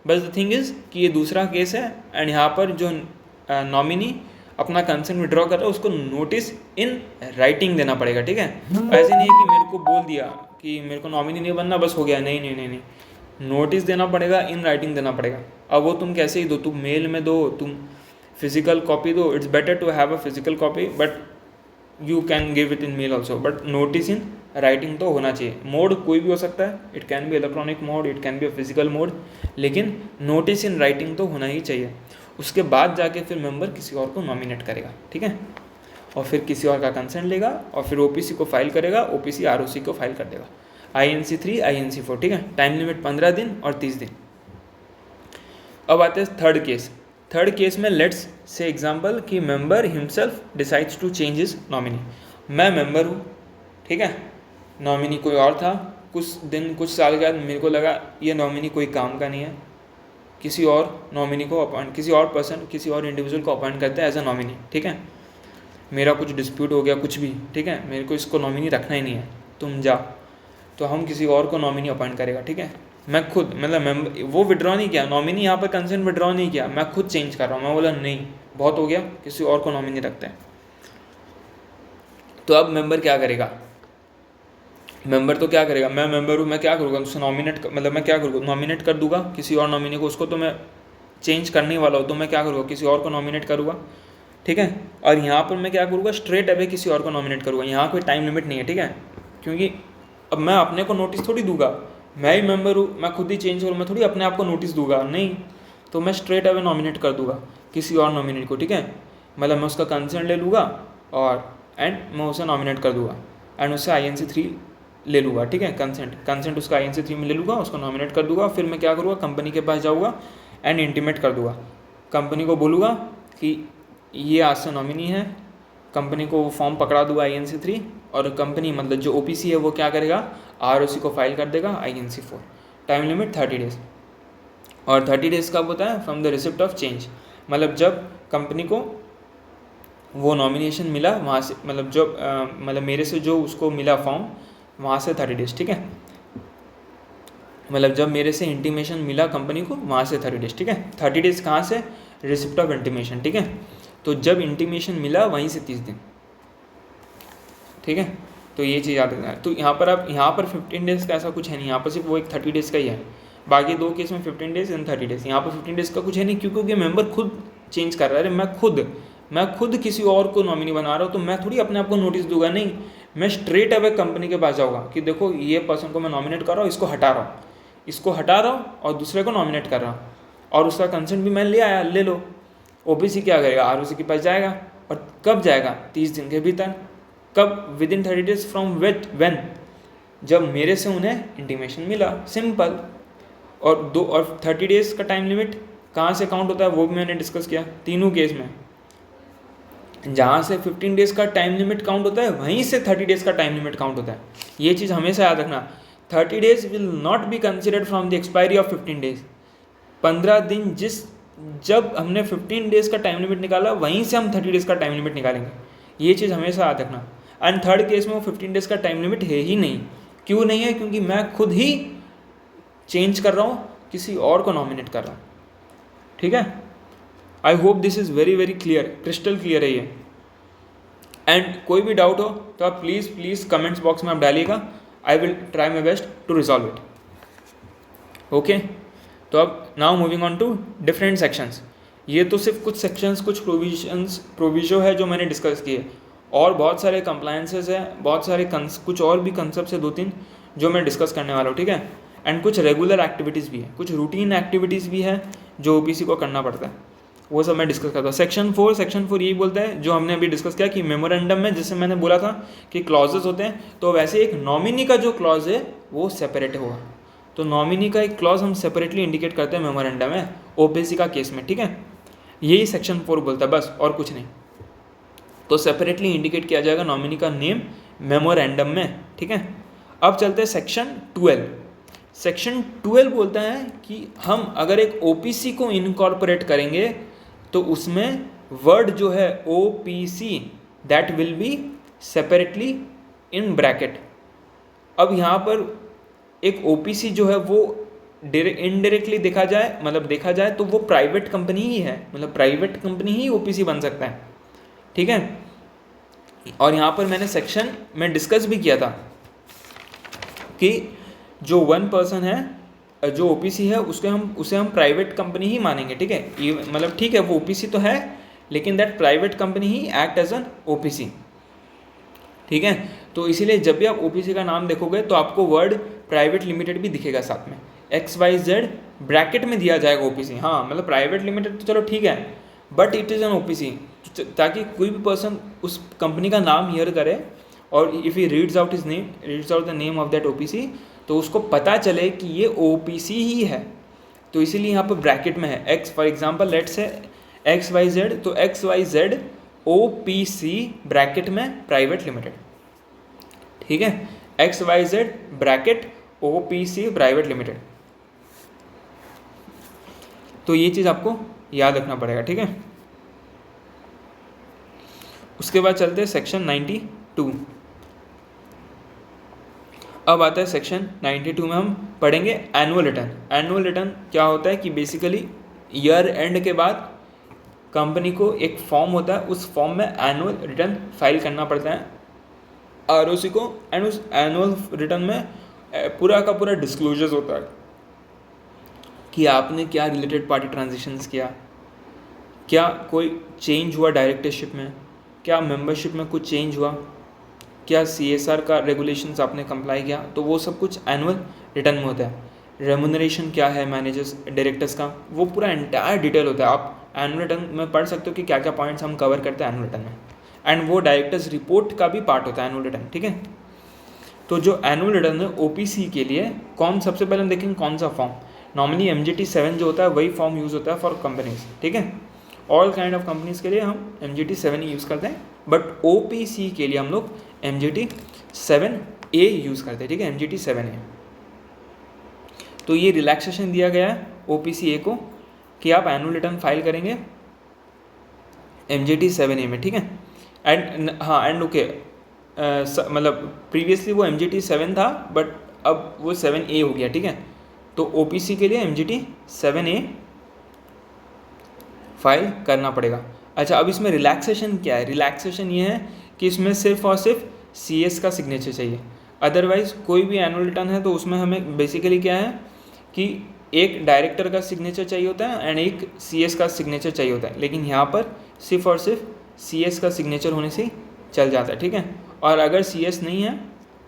बस द थिंग इज़ कि ये दूसरा केस है एंड यहाँ पर जो नॉमिनी अपना कंसेंट विड्रॉ कर रहा है उसको नोटिस इन राइटिंग देना पड़ेगा, ठीक है। ऐसे नहीं है कि मेरे को बोल दिया कि मेरे को नॉमिनी नहीं बनना बस हो गया, नहीं नहीं नहीं नहीं, नोटिस देना पड़ेगा, इन राइटिंग देना पड़ेगा। अब वो तुम कैसे ही दो, तुम मेल में दो, तुम फिजिकल कॉपी दो, it's better to have a physical copy, but you can give it in mail also, but notice in writing तो होना चाहिए। मोड कोई भी हो सकता है, it can be electronic mode, it can be a physical mode, लेकिन नोटिस इन राइटिंग तो होना ही चाहिए। उसके बाद जाके फिर मेंबर किसी और को नॉमिनेट करेगा, ठीक है, और फिर किसी और का कंसेंट लेगा और फिर OPC को फाइल करेगा, OPC ROC को फाइल कर देगा, INC3 INC4, ठीक है। टाइम लिमिट 15 दिन और 30 दिन। अब आते हैं थर्ड केस। थर्ड केस में लेट्स से एग्जांपल कि member himself decides to change his nominee. मैं मेंबर हूँ, ठीक है, नॉमिनी कोई और था, कुछ साल के बाद मेरे को लगा ये नॉमिनी कोई काम का नहीं है, किसी और नॉमिनी को अपॉइंट, किसी और पर्सन, किसी और इंडिविजुअल को अपॉइंट करते हैं एज अ नॉमिनी, ठीक है। मेरा कुछ डिस्प्यूट हो गया कुछ भी, ठीक है, मेरे को इसको नॉमिनी रखना ही नहीं है, तुम जा, तो हम किसी और को नॉमिनी अपॉइंट करेगा, ठीक है। मैं खुद मतलब वो विड्रॉ नहीं किया, नॉमिनी यहाँ पर कंसेंट विड्रॉ नहीं किया, मैं खुद चेंज कर रहा हूँ। मैं बोला नहीं बहुत हो गया, किसी और को नॉमिनी रखते हैं। तो अब मेंबर क्या करेगा, मेंबर तो क्या करेगा, मैं मेंबर हूँ, मैं क्या करूँगा, उससे नॉमिनेट मतलब मैं क्या करूँगा, नॉमिनेट कर दूंगा किसी और नॉमिनी को। उसको तो मैं चेंज करने वाला हूँ, तो मैं क्या करूँगा, किसी और को नॉमिनेट करूँगा, ठीक है। और यहाँ पर मैं क्या करूँगा, स्ट्रेट अवे किसी और को नॉमिनेट करूँगा। यहाँ कोई टाइम लिमिट नहीं है, ठीक है, क्योंकि अब मैं अपने को नोटिस थोड़ी दूंगा, मैं ही मेंबर हूँ, मैं खुद ही चेंज करूँ, मैं थोड़ी अपने आप को नोटिस दूंगा, नहीं। तो मैं स्ट्रेट अवे नॉमिनेट कर दूंगा किसी और नॉमिनेट को, ठीक है। मतलब मैं उसका कंसेंट ले लूँगा और एंड मैं उसे नॉमिनेट कर दूँगा एंड उससे INC3 ले लूँगा, ठीक है। कंसेंट उसका INC3 में ले लूँगा, उसको नॉमिनेट कर दूँगा। फिर मैं क्या करूँगा, कंपनी के पास जाऊँगा एंड इंटीमेट कर दूँगा, कंपनी को बोलूँगा कि ये आज से नॉमिनी है। कंपनी को वो फॉर्म पकड़ा दूँगा INC3, और कंपनी मतलब जो OPC है वो क्या करेगा, ROC को फाइल कर देगा INC4। टाइम लिमिट 30 डेज़, और 30 डेज़ कब होता है, from the receipt of change, मतलब जब कंपनी को वो नॉमिनेशन मिला वहाँ से, मतलब जब मतलब मेरे से जो उसको मिला फॉर्म वहाँ से 30 डेज़, ठीक है। मतलब जब मेरे से इंटीमेशन मिला कंपनी को वहाँ से 30 डेज़, ठीक है। 30 डेज़ कहाँ से, रिसिप्ट ऑफ इंटीमेशन, ठीक है। तो जब इंटीमेशन मिला वहीं से 30 दिन, ठीक है। तो ये चीज़ याद रखना है। तो यहाँ पर अब यहाँ पर 15 डेज़ का ऐसा कुछ है नहीं, यहाँ पर सिर्फ वो एक 30 डेज़ का ही है। बाकी दो केस में 15 डेज़ एंड 30 डेज़, यहाँ पर 15 डेज़ का कुछ है नहीं, क्योंकि मेंबर खुद चेंज कर रहा है। अरे मैं खुद किसी और को नॉमिनी बना रहा हूँ, तो मैं थोड़ी अपने आप को नोटिस दूंगा, नहीं। मैं स्ट्रेट अवे कंपनी के पास जाऊँगा कि देखो ये पर्सन को मैं नॉमिनेट कर रहा हूँ, इसको हटा रहा हूँ और दूसरे को नॉमिनेट कर रहा हूँ, और उसका कंसेंट भी मैं ले आया, ले लो। OPC क्या करेगा, ROC के पास जाएगा, और कब जाएगा, 30 दिन के भीतर। कब, विदिन 30 डेज फ्रॉम वेन, जब मेरे से उन्हें इंटीमेशन मिला, सिंपल। और 30 डेज़ का टाइम लिमिट कहाँ से काउंट होता है वो भी मैंने डिस्कस किया तीनों केस में। जहाँ से 15 डेज़ का टाइम लिमिट काउंट होता है वहीं से 30 डेज़ का टाइम लिमिट काउंट होता है। ये चीज़ हमेशा याद रखना। 30 days will not be considered from the expiry of 15 days. 15 दिन जब हमने 15 डेज़ का टाइम लिमिट निकाला वहीं से हम 30 डेज़ का टाइम लिमिट निकालेंगे। ये चीज़ हमेशा याद रखना। एंड थर्ड केस में वो 15 डेज़ का टाइम लिमिट है ही नहीं। क्यों नहीं है, क्योंकि मैं खुद ही चेंज कर रहा हूँ, किसी और को नॉमिनेट कर रहा हूँ, ठीक है। I hope this is very very clear, crystal clear है ये। एंड कोई भी डाउट हो तो आप प्लीज़ कमेंट्स बॉक्स में आप डालिएगा। I will try my best to resolve it. Okay, तो अब now moving on to different sections. ये तो सिर्फ कुछ सेक्शंस, कुछ प्रोविजो है जो मैंने डिस्कस किए, और बहुत सारे कंप्लायंसेस हैं, बहुत सारे कुछ और भी कंसेप्ट है 2-3 जो मैं डिस्कस करने वाला हूँ, ठीक है। एंड कुछ रेगुलर एक्टिविटीज़ भी है, कुछ रूटीन एक्टिविटीज़ भी है जो OPC को करना पड़ता है, वो सब मैं डिस्कस करता हूँ। सेक्शन 4 यही बोलता है जो हमने अभी डिस्कस किया कि मेमोरेंडम में, जैसे मैंने बोला था कि क्लॉजेस होते हैं, तो वैसे एक नॉमिनी का जो क्लॉज है वो सेपरेट होगा। तो नॉमिनी का एक क्लॉज हम सेपरेटली इंडिकेट करते हैं मेमोरेंडम में, OPC का केस में, ठीक है। यही सेक्शन 4 बोलता है, बस और कुछ नहीं। तो सेपरेटली इंडिकेट किया जाएगा नॉमिनी का नेम मेमोरेंडम में, ठीक है। अब चलते हैं सेक्शन 12। सेक्शन 12 बोलता है कि हम अगर एक OPC को इनकॉर्पोरेट करेंगे तो उसमें वर्ड जो है OPC that will be separately in bracket. अब यहाँ पर एक OPC जो है वो इनडायरेक्टली देखा जाए तो वो प्राइवेट कंपनी ही है, मतलब प्राइवेट कंपनी ही OPC बन सकता है, ठीक है। और यहाँ पर मैंने सेक्शन में डिस्कस भी किया था कि जो 1 पर्सन है, जो OPC है, उसे हम प्राइवेट कंपनी ही मानेंगे, ठीक है। ये मतलब ठीक है वो OPC तो है, लेकिन दैट प्राइवेट कंपनी ही एक्ट एज एन OPC, ठीक है। तो इसीलिए जब भी आप OPC का नाम देखोगे तो आपको वर्ड प्राइवेट लिमिटेड भी दिखेगा साथ में, XYZ ब्रैकेट में दिया जाएगा OPC। हाँ, मतलब प्राइवेट लिमिटेड तो चलो ठीक है, but it is an OPC, ताकि कोई भी पर्सन उस कंपनी का नाम हियर करे और if he reads out the name of that OPC, तो उसको पता चले कि ये OPC ही है। तो इसीलिए यहाँ पर ब्रैकेट में है X, for example let's say XYZ, तो XYZ OPC ब्रैकेट में प्राइवेट लिमिटेड, ठीक है। XYZ bracket OPC private limited. तो ये चीज़ आपको याद रखना पड़ेगा, ठीक है। उसके बाद चलते हैं सेक्शन 92। अब आता है सेक्शन 92 में हम पढ़ेंगे एनुअल रिटर्न। एनुअल रिटर्न क्या होता है कि बेसिकली ईयर एंड के बाद कंपनी को एक फॉर्म होता है, उस फॉर्म में एनुअल रिटर्न फाइल करना पड़ता है आरओसी को, एंड उस एनुअल रिटर्न में पूरा का पूरा डिस्क्लोजर्स होता है कि आपने क्या रिलेटेड पार्टी ट्रांजेक्शन्स किया, क्या कोई चेंज हुआ डायरेक्टरशिप में, क्या मेंबरशिप में कुछ चेंज हुआ, क्या CSR का रेगुलेशंस आपने कंप्लाई किया, तो वो सब कुछ एनुअल रिटर्न में होता है। रेमुनरेशन क्या है मैनेजर्स डायरेक्टर्स का, वो पूरा एंटायर डिटेल होता है। आप एनुअल रिटर्न में पढ़ सकते हो कि क्या क्या पॉइंट्स हम कवर करते हैं एनुअल रिटर्न में, एंड वो डायरेक्टर्स रिपोर्ट का भी पार्ट होता है एनुअल रिटर्न, ठीक है। तो जो एनुअल रिटर्न है OPC के लिए कौन, सबसे पहले हम देखेंगे कौन सा फॉर्म। नॉर्मली MGT 7 जो होता है वही फॉर्म यूज़ होता है फॉर कंपनीज, ठीक है। ऑल काइंड ऑफ कंपनीज के लिए हम MGT 7 ही यूज़ करते हैं, बट OPC के लिए हम लोग MGT 7A यूज़ करते हैं, ठीक है, MGT 7A। तो ये रिलैक्सेशन दिया गया है OPC A को कि आप एनुअल रिटर्न फाइल करेंगे MGT 7A में, ठीक है। एंड हाँ, एंड ओके, मतलब प्रीवियसली वो MGT 7 था बट अब वो 7A हो गया, ठीक है। तो OPC के लिए MGT 7A फाइल करना पड़ेगा। अच्छा, अब इसमें रिलैक्सेशन क्या है? रिलैक्सेशन ये है कि इसमें सिर्फ और सिर्फ CS का सिग्नेचर चाहिए। अदरवाइज़ कोई भी एनुअल रिटर्न है तो उसमें हमें बेसिकली क्या है कि एक डायरेक्टर का सिग्नेचर चाहिए होता है एंड एक CS का सिग्नेचर चाहिए होता है, लेकिन यहाँ पर सिर्फ और सिर्फ CS का सिग्नेचर होने से ही चल जाता है, ठीक है। और अगर CS नहीं है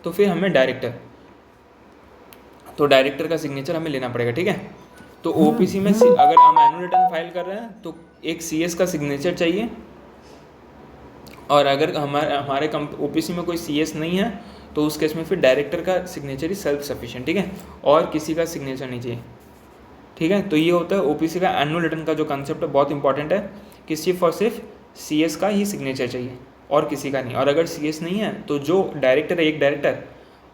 तो फिर हमें डायरेक्टर का सिग्नेचर हमें लेना पड़ेगा, ठीक है। तो OPC में अगर हम एनुअल रिटर्न फाइल कर रहे हैं तो एक CS का सिग्नेचर चाहिए, और अगर हमारे OPC में कोई CS नहीं है तो उस केस में फिर डायरेक्टर का सिग्नेचर ही सेल्फ सफिशिएंट, ठीक है, और किसी का सिग्नेचर नहीं चाहिए, ठीक है। तो ये होता है OPC का एनुअल रिटर्न का जो कंसेप्ट है, बहुत इंपॉर्टेंट है कि सिर्फ और सिर्फ CS का ही सिग्नेचर चाहिए और किसी का नहीं। और अगर CS नहीं है तो जो डायरेक्टर है, एक डायरेक्टर,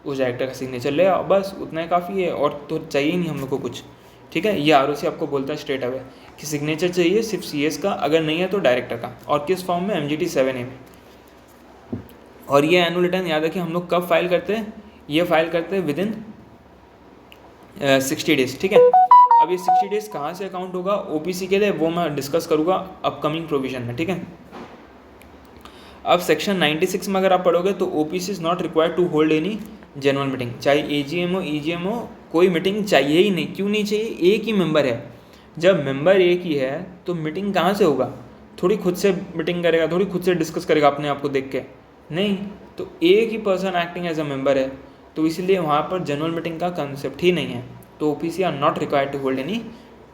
उस डायरेक्टर का सिग्नेचर ले आओ, बस उतना ही काफ़ी है, और तो चाहिए नहीं हम लोग को कुछ, ठीक है। ये ROC आपको बोलता है स्ट्रेट अवे कि सिग्नेचर चाहिए सिर्फ CS का, अगर नहीं है तो डायरेक्टर का, और किस फॉर्म में, MGT 7A में। और ये एनुअल रिटर्न याद रखिए हम लोग कब फाइल करते हैं, ये फाइल करते हैं विदिन 60 डेज, ठीक है। अब ये 60 डेज कहाँ से अकाउंट होगा OPC के लिए, वो मैं डिस्कस करूँगा अपकमिंग प्रोविजन में, ठीक है। अब सेक्शन 96 में अगर आप पढ़ोगे तो OPC is not required to hold any general meeting, चाहे AGM हो EGM हो, कोई मीटिंग चाहिए ही नहीं। क्यों नहीं चाहिए? एक ही मेंबर है। जब मेंबर एक ही है तो मीटिंग कहाँ से होगा? थोड़ी खुद से मीटिंग करेगा, थोड़ी खुद से डिस्कस करेगा अपने आप को देख के, नहीं। तो एक ही person acting as a member है, तो इसलिए वहाँ पर जनरल मीटिंग का कंसेप्ट ही नहीं है। तो OPC are not required to hold any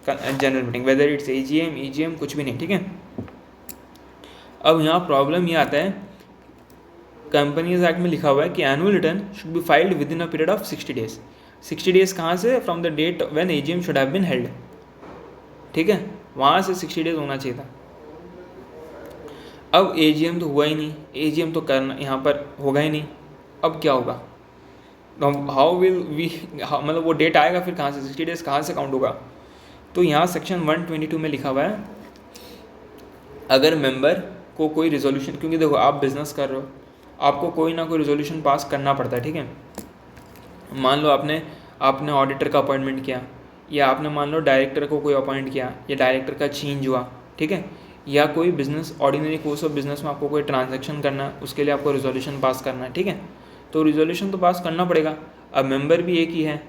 general meeting, whether it's AGM EGM, कुछ भी नहीं, ठीक है। अब यहाँ प्रॉब्लम ये आता है, कंपनीज एक्ट में लिखा हुआ है कि annual return should be filed within a period of 60 days. 60 days कहाँ से? From the date when AGM should have been held, ठीक है, वहाँ से 60 डेज होना चाहिए था। अब AGM तो हुआ ही नहीं, AGM तो करना यहाँ पर होगा ही नहीं, अब क्या होगा? हाउ विल वी, मतलब वो डेट आएगा फिर कहाँ से, 60 डेज कहाँ से काउंट होगा? तो यहाँ सेक्शन 122 में लिखा हुआ है, अगर मेंबर को कोई रिजोल्यूशन, क्योंकि देखो आप बिजनेस कर रहे हो, आपको कोई ना कोई रिजोल्यूशन पास करना पड़ता है, ठीक है। मान लो आपने ऑडिटर का अपॉइंटमेंट किया, या आपने मान लो डायरेक्टर को कोई अपॉइंट किया, या डायरेक्टर का चेंज हुआ, ठीक है, या कोई business ordinary course of business में आपको कोई ट्रांजैक्शन करना है, उसके लिए आपको रिजोल्यूशन पास करना है, ठीक है। तो रिजोल्यूशन तो पास करना पड़ेगा। अब मेंबर भी एक ही है,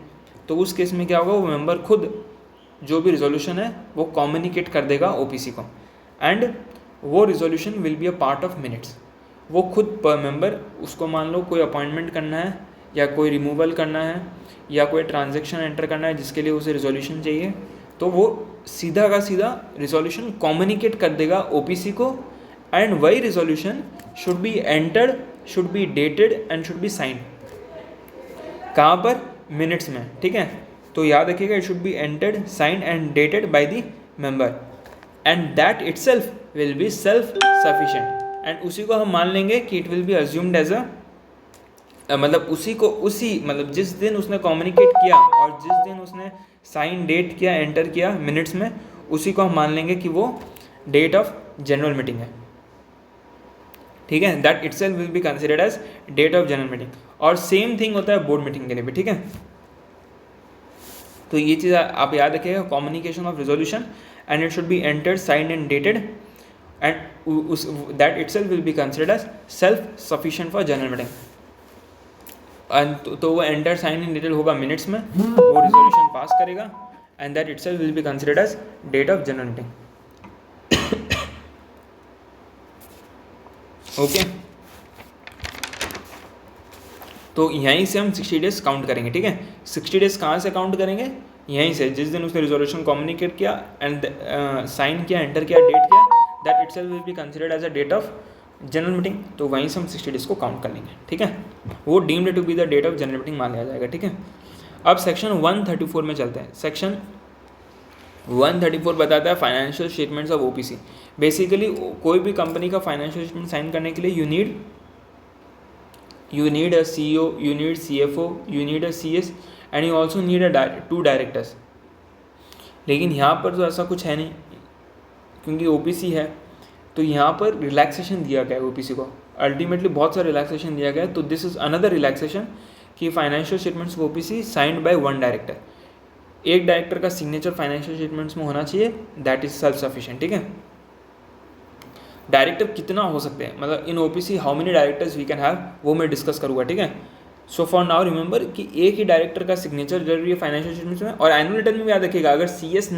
तो उस केस में क्या होगा, वो मेंबर खुद जो भी रिजोल्यूशन है वो कम्युनिकेट कर देगा OPC को, एंड वो resolution will be a part of minutes. वो खुद पर मेंबर, उसको मान लो कोई अपॉइंटमेंट करना है, या कोई रिमूवल करना है, या कोई ट्रांजैक्शन एंटर करना है जिसके लिए उसे रिजोल्यूशन चाहिए, तो वो सीधा का सीधा रिजोल्यूशन कम्युनिकेट कर देगा OPC को, एंड वही resolution should be entered, should be dated and should be signed. कहाँ पर? मिनट्स में, ठीक है। तो याद रखिएगा, it should be entered, signed and dated by the member, and that itself will be self sufficient. And उसी को हम मान लेंगे कि it will be assumed as a, मतलब मतलब जिस दिन उसने कम्युनिकेट किया और जिस दिन उसने साइन डेट किया, एंटर किया मिनट्स में, उसी को हम मान लेंगे कि वो डेट ऑफ जनरल मीटिंग है, ठीक है, that itself will be considered as date of general meeting. और सेम थिंग होता है बोर्ड मीटिंग के लिए भी, ठीक है। तो ये चीज़ आप याद रखिएगा, communication of resolution and it should be entered, signed and dated, and उस that itself will be considered as self sufficient for general meeting. तो वो एंटर, साइन एंड डेटेड होगा मिनट्स में, वो रिजोल्यूशन पास करेगा, and that itself will be considered as date of general meeting. Okay, तो यहीं से हम 60 डेज काउंट करेंगे, ठीक है। 60 डेज कहाँ से काउंट करेंगे? यहीं से, जिस दिन उसने रिजोल्यूशन कम्युनिकेट किया एंड साइन किया, एंटर किया, डेट किया, that itself will be considered as a date of general meeting. तो वहीं से हम 60 डेज को काउंट कर लेंगे, ठीक है। वो deemed to be the date of general meeting मान लिया जाएगा, ठीक है। अब सेक्शन 134 में चलते हैं। सेक्शन 134 बताता है financial statements of OPC. Basically कोई भी कंपनी का फाइनेंशियल स्टेटमेंट साइन करने के लिए you need a CEO, you need CFO, you need a CS and you also need a 2 directors. लेकिन यहाँ पर तो ऐसा कुछ है नहीं, क्योंकि OPC है, तो यहाँ पर रिलैक्सेशन दिया गया है OPC को। अल्टीमेटली बहुत सारा रिलैक्सेशन दिया गया है। तो दिस इज़ अनदर रिलैक्सेशन कि financial statements of OPC signed by 1 director. एक डायरेक्टर का सिग्नेचर फाइनेंशियल स्टेटमेंट्स में होना चाहिए, दैट इज सेल्फ सफिशिएंट, ठीक है। डायरेक्टर कितना हो सकते हैं, मतलब in OPC how many directors we can have, वो मैं डिस्कस करूँगा, ठीक है। सो फॉर नाउ रिमेंबर कि एक ही डायरेक्टर का सिग्नेचर जरूरी है फाइनेंशियल स्टेटमेंट्स में। और एनुअल रिटर्न में भी याद रखिएगा, अगर CS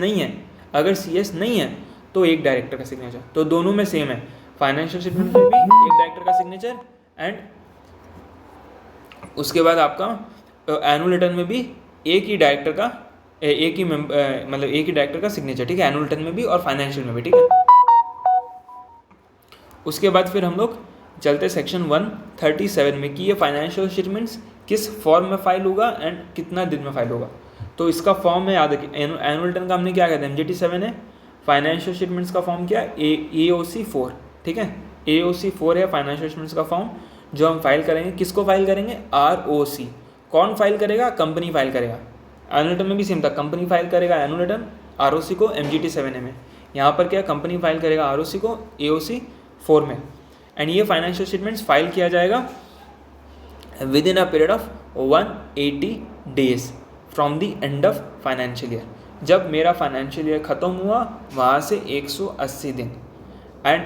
नहीं है तो एक डायरेक्टर का सिग्नेचर। तो दोनों में सेम है, फाइनेंशियल स्टेटमेंट में भी एक डायरेक्टर का सिग्नेचर, एंड उसके बाद आपका एनुअल रिटर्न में भी एक ही डायरेक्टर का सिग्नेचर, ठीक है, एनुअल रिटर्न में भी और फाइनेंशियल में भी, ठीक है। उसके बाद फिर हम लोग चलते सेक्शन 137 में कि ये फाइनेंशियल स्टेटमेंट्स किस फॉर्म में फाइल होगा एंड कितना दिन में फाइल होगा। तो इसका फॉर्म है, याद रखिए, एनुअल रिटर्न का हमने क्या कहते हैं, MJT 7 है। फाइनेंशियल स्टेटमेंट्स का फॉर्म क्या है, AOC 4, ठीक है। AOC 4 है फाइनेंशियल स्टेटमेंट्स का फॉर्म, जो हम फाइल करेंगे। किसको फाइल करेंगे? ROC। कौन फाइल करेगा? कंपनी फाइल करेगा। एनुअल रिटर्न में भी सेम था, कंपनी फाइल करेगा एनुअल रिटर्न, ROC को MJT 7 में। यहाँ पर क्या, कंपनी फाइल करेगा ROC को AOC 4 में। एंड ये फाइनेंशियल स्टेटमेंट्स फाइल किया जाएगा with in a period of 180 days from the end of financial year. जब मेरा फाइनेंशियल ईयर ख़त्म हुआ वहाँ से 180 दिन। एंड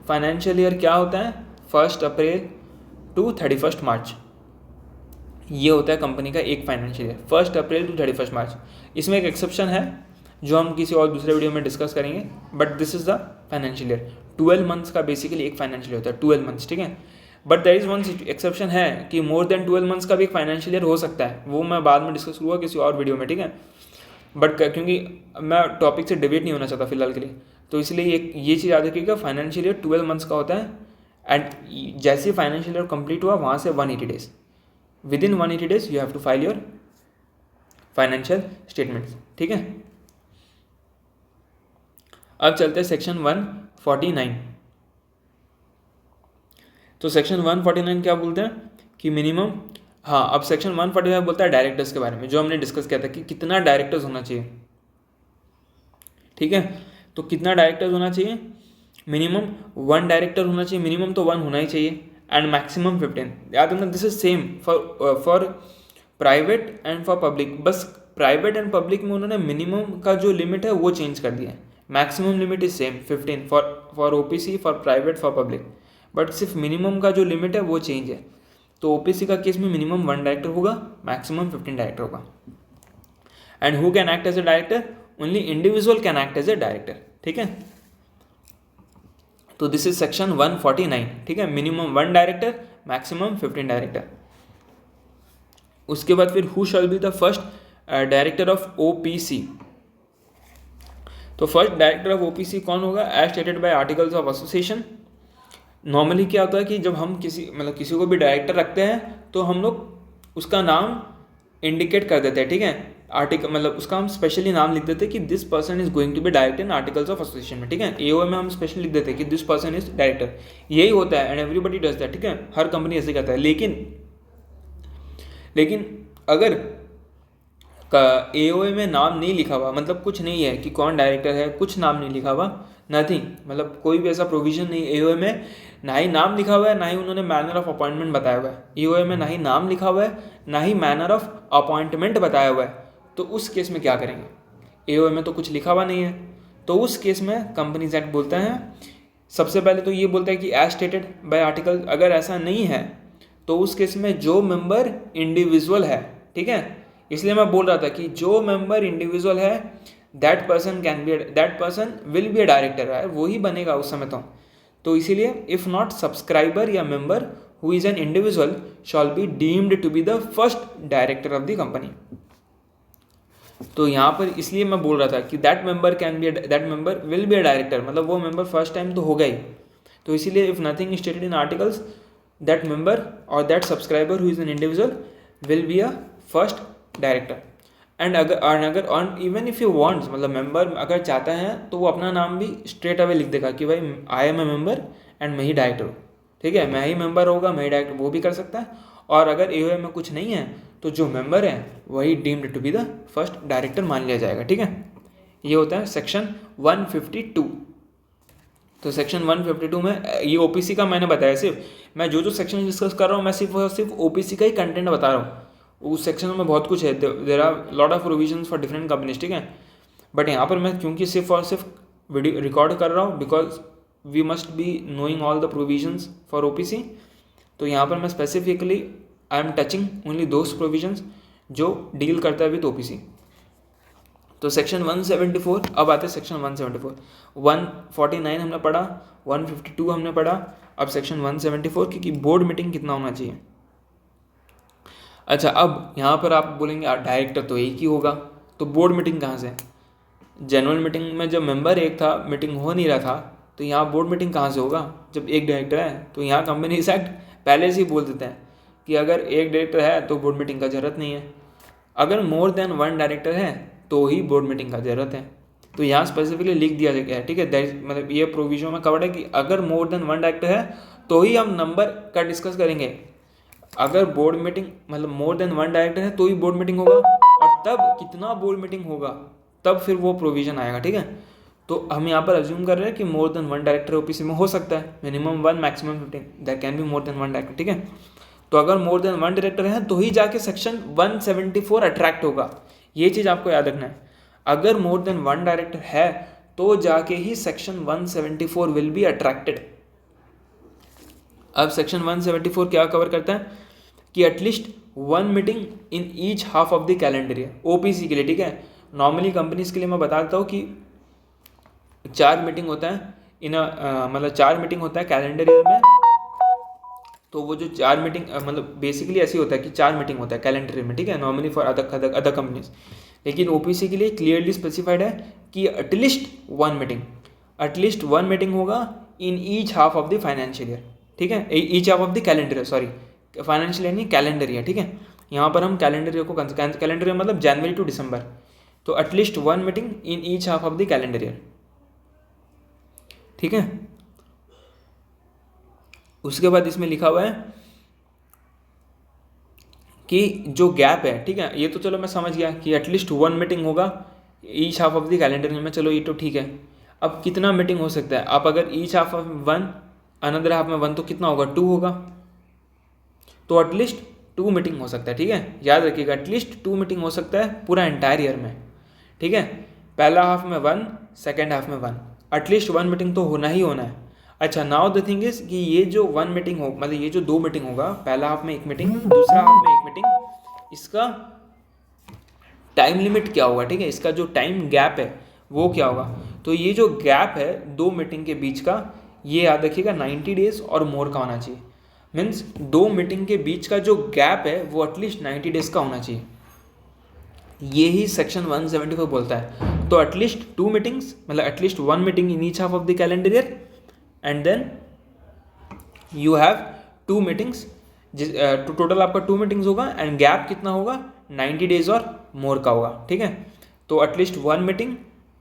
फाइनेंशियल ईयर क्या होता है, 1 अप्रैल टू 31 मार्च। ये होता है कंपनी का एक फाइनेंशियल ईयर, 1 अप्रैल टू 31 मार्च। इसमें एक एक्सेप्शन है जो हम किसी और दूसरे वीडियो में डिस्कस करेंगे, but this is the financial year. 12 months का बेसिकली एक फाइनेंशियल ईयर होता है, 12 मंथ्स, ठीक है। But there is one exception है कि मोर देन 12 मंथ्स का भी एक फाइनेंशियल ईयर हो सकता है, वो मैं बाद में डिस्कस करूँगा किसी और वीडियो में, ठीक है। बट क्योंकि मैं टॉपिक से डिवेट नहीं होना चाहता फिलहाल के लिए, तो इसलिए ये चीज़ याद रखिएगा, फाइनेंशियल ईयर 12 मंथ्स का होता है। एंड जैसे फाइनेंशियल ईयर कंप्लीट हुआ वहाँ से 180 days, within 180 days you have to file your financial statements, ठीक है। अब चलते हैं सेक्शन 149। तो सेक्शन 149 क्या बोलते हैं कि मिनिमम, हाँ, अब सेक्शन 145 बोलता है डायरेक्टर्स के बारे में, जो हमने डिस्कस किया था कि कितना डायरेक्टर्स होना चाहिए, ठीक है। तो कितना डायरेक्टर्स होना चाहिए, मिनिमम 1 डायरेक्टर होना चाहिए, मिनिमम तो 1 होना ही चाहिए, एंड मैक्सिमम 15। याद रखना this is same for private and for public. बस प्राइवेट एंड पब्लिक में उन्होंने मिनिमम का जो लिमिट है वो चेंज कर दिया है। Maximum limit is same 15 for OPC, for private, for public, but सिर्फ मिनिमम का जो लिमिट है वो चेंज है। तो OPC का केस में मिनिमम 1 डायरेक्टर होगा, मैक्सिमम 15 डायरेक्टर होगा। And who can act as a director, only individual can act as a director, ठीक है। तो दिस इज सेक्शन 149, ठीक है। Minimum 1 director, maximum 15 director. उसके बाद फिर who shall be the first director of OPC। तो फर्स्ट डायरेक्टर ऑफ OPC कौन होगा, as stated by articles of association. Normally क्या होता है कि जब हम किसी को भी डायरेक्टर रखते हैं तो हम लोग उसका नाम इंडिकेट कर देते हैं, ठीक है। आर्टिकल उसका हम स्पेशली नाम लिख देते हैं कि this person is going to be director in articles of association में, ठीक है। AOA में हम स्पेशली लिख देते हैं कि दिस पर्सन इज डायरेक्टर। यही होता है एंड एवरीबडी डज दैट, ठीक है। हर कंपनी ऐसे करता है। लेकिन अगर AOA में नाम नहीं लिखा हुआ, मतलब कुछ नहीं है कि कौन डायरेक्टर है, कुछ नाम नहीं लिखा हुआ, नथिंग, मतलब कोई भी ऐसा प्रोविजन नहीं एओए में, ना ही नाम लिखा हुआ है ना ही उन्होंने मैनर ऑफ अपॉइंटमेंट बताया हुआ है। एओए में ना ही नाम लिखा हुआ है ना ही मैनर ऑफ अपॉइंटमेंट बताया हुआ है। तो उस केस में क्या करेंगे, एओए में तो कुछ लिखा हुआ नहीं है, तो उस केस में कंपनीज एक्ट बोलता है, सबसे पहले तो ये बोलता है कि एज स्टेटेड बाय आर्टिकल, अगर ऐसा नहीं है तो उस केस में जो मेंबर इंडिविजुअल है, ठीक है, इसलिए मैं बोल रहा था कि जो मेंबर इंडिविजुअल है that person will be a director है, वो ही बनेगा उस समय तो इसीलिए इफ नॉट सब्सक्राइबर या member who is an individual shall be deemed to be the first director of the company. तो यहाँ पर इसलिए मैं बोल रहा था कि that member will be a director, मतलब वो मेंबर फर्स्ट टाइम तो होगा ही। तो इसीलिए if nothing stated in articles that member or that subscriber who is an individual will be a first director. And अगर इवन इफ यू वांट्स, मतलब मेंबर अगर चाहता है तो वो अपना नाम भी स्ट्रेट अवे लिख देगा कि भाई I am a member and मैं ही डायरेक्टर हूँ, ठीक है, मैं ही मेंबर होगा, मैं ही डायरेक्टर, वो भी कर सकता है। और अगर एओए में कुछ नहीं है तो जो मेंबर है वही deemed to be the first director मान लिया जाएगा, ठीक है। ये होता है सेक्शन 152। तो सेक्शन 152 में ये ओपीसी का मैंने बताया, सिर्फ मैं जो सेक्शन डिस्कस कर रहा हूँ मैं सिर्फ ओपीसी का ही कंटेंट बता रहा हूँ। उस सेक्शन में बहुत कुछ है, there are lot of provisions for different companies, ठीक है। बट यहाँ पर मैं क्योंकि सिर्फ और सिर्फ वीडियो रिकॉर्ड कर रहा हूँ because we must be knowing all the provisions for OPC, तो यहाँ पर मैं specifically I am touching only those provisions जो डील करता है विद ओपीसी। तो सेक्शन 174, अब आते हैं सेक्शन 174। 149 हमने पढ़ा, 152 हमने पढ़ा, अब सेक्शन 174 की बोर्ड मीटिंग कितना होना चाहिए। अच्छा, अब यहाँ पर आप बोलेंगे डायरेक्टर तो एक ही होगा, तो बोर्ड मीटिंग कहाँ से? जनरल मीटिंग में जब मेंबर एक था, मीटिंग हो नहीं रहा था, तो यहाँ बोर्ड मीटिंग कहाँ से होगा जब एक डायरेक्टर है? तो यहाँ कंपनीज एक्ट पहले से ही बोल देते हैं कि अगर एक डायरेक्टर है तो बोर्ड मीटिंग का ज़रूरत नहीं है, अगर मोर देन वन डायरेक्टर है तो ही बोर्ड मीटिंग का ज़रूरत है। तो यहाँ स्पेसिफिकली लिख दिया गया है, ठीक है, मतलब ये प्रोविजन में कवर्ड है कि अगर मोर देन वन डायरेक्टर है तो ही हम नंबर का डिस्कस करेंगे। अगर बोर्ड मीटिंग मतलब मोर देन वन डायरेक्टर है तो ही बोर्ड मीटिंग होगा, और तब कितना बोर्ड मीटिंग होगा तब फिर वो प्रोविजन आएगा, ठीक है। तो हम यहाँ पर अज्यूम कर रहे हैं कि more than one director OPC में हो सकता है, minimum 1 maximum 15, that can be more than one director, ठीक है। तो अगर मोर देन वन डायरेक्टर है तो ही जाके सेक्शन 174 अट्रैक्ट होगा, ये चीज़ आपको याद रखना है। अगर मोर देन वन डायरेक्टर है तो जाके ही सेक्शन 174 विल बी अट्रैक्टेड। अब सेक्शन 174 क्या कवर करता है कि at least one meeting in each half of the calendar year, OPC के लिए, ठीक है। नॉर्मली कंपनीज के लिए मैं बताता हूँ कि 4 मीटिंग होता है मतलब 4 मीटिंग होता है कैलेंडर ईयर में। तो वो जो 4 मीटिंग मतलब बेसिकली ऐसे होता है कि 4 मीटिंग होता है कैलेंडर ईयर में, ठीक है, नॉर्मली फॉर अदर कंपनीज। लेकिन ओपीसी के लिए क्लियरली स्पेसिफाइड है कि एटलीस्ट वन मीटिंग होगा इन each half of the financial year, ठीक है, each half of the calendar year, sorry financial year नहीं कैलेंडर ईयर, ठीक है। यहाँ पर हम कैलेंडर ईयर को कैलेंडर ईयर मतलब जनवरी टू दिसंबर, तो at least one meeting in each half of the calendar year, ठीक है। उसके बाद इसमें लिखा हुआ है कि जो गैप है, ठीक है, ये तो चलो मैं समझ गया कि एटलीस्ट वन मीटिंग होगा each half of the calendar year में, चलो ये तो ठीक है। अब कितना मीटिंग हो सकता है? आप अगर each half of one another half में वन तो कितना होगा? 2 होगा, तो एटलीस्ट 2 मीटिंग हो सकता है, ठीक है, याद रखिएगा एटलीस्ट 2 मीटिंग हो सकता है पूरा एंटायर ईयर में, ठीक है। पहला हाफ में 1, सेकेंड हाफ में 1, एटलीस्ट 1 मीटिंग तो होना ही होना है। अच्छा, नाउ द थिंग इज कि ये जो 1 मीटिंग हो मतलब ये जो 2 मीटिंग होगा, पहला हाफ में 1 मीटिंग, दूसरा हाफ में 1 मीटिंग, इसका टाइम लिमिट क्या होगा, ठीक है, इसका जो टाइम गैप है वो क्या होगा? तो ये जो गैप है 2 मीटिंग के बीच का, ये याद रखिएगा 90 डेज और मोर का होना चाहिए। मीन्स 2 मीटिंग के बीच का जो गैप है वो एटलीस्ट 90 डेज का होना चाहिए, ये ही सेक्शन 174 बोलता है। तो एटलीस्ट 2 मीटिंग्स मतलब at least 1 meeting in each half of the calendar year, and then you have 2 meetings, तो टोटल आपका 2 मीटिंग्स होगा, एंड गैप कितना होगा? 90 डेज और मोर का होगा, ठीक है। तो at least 1 meeting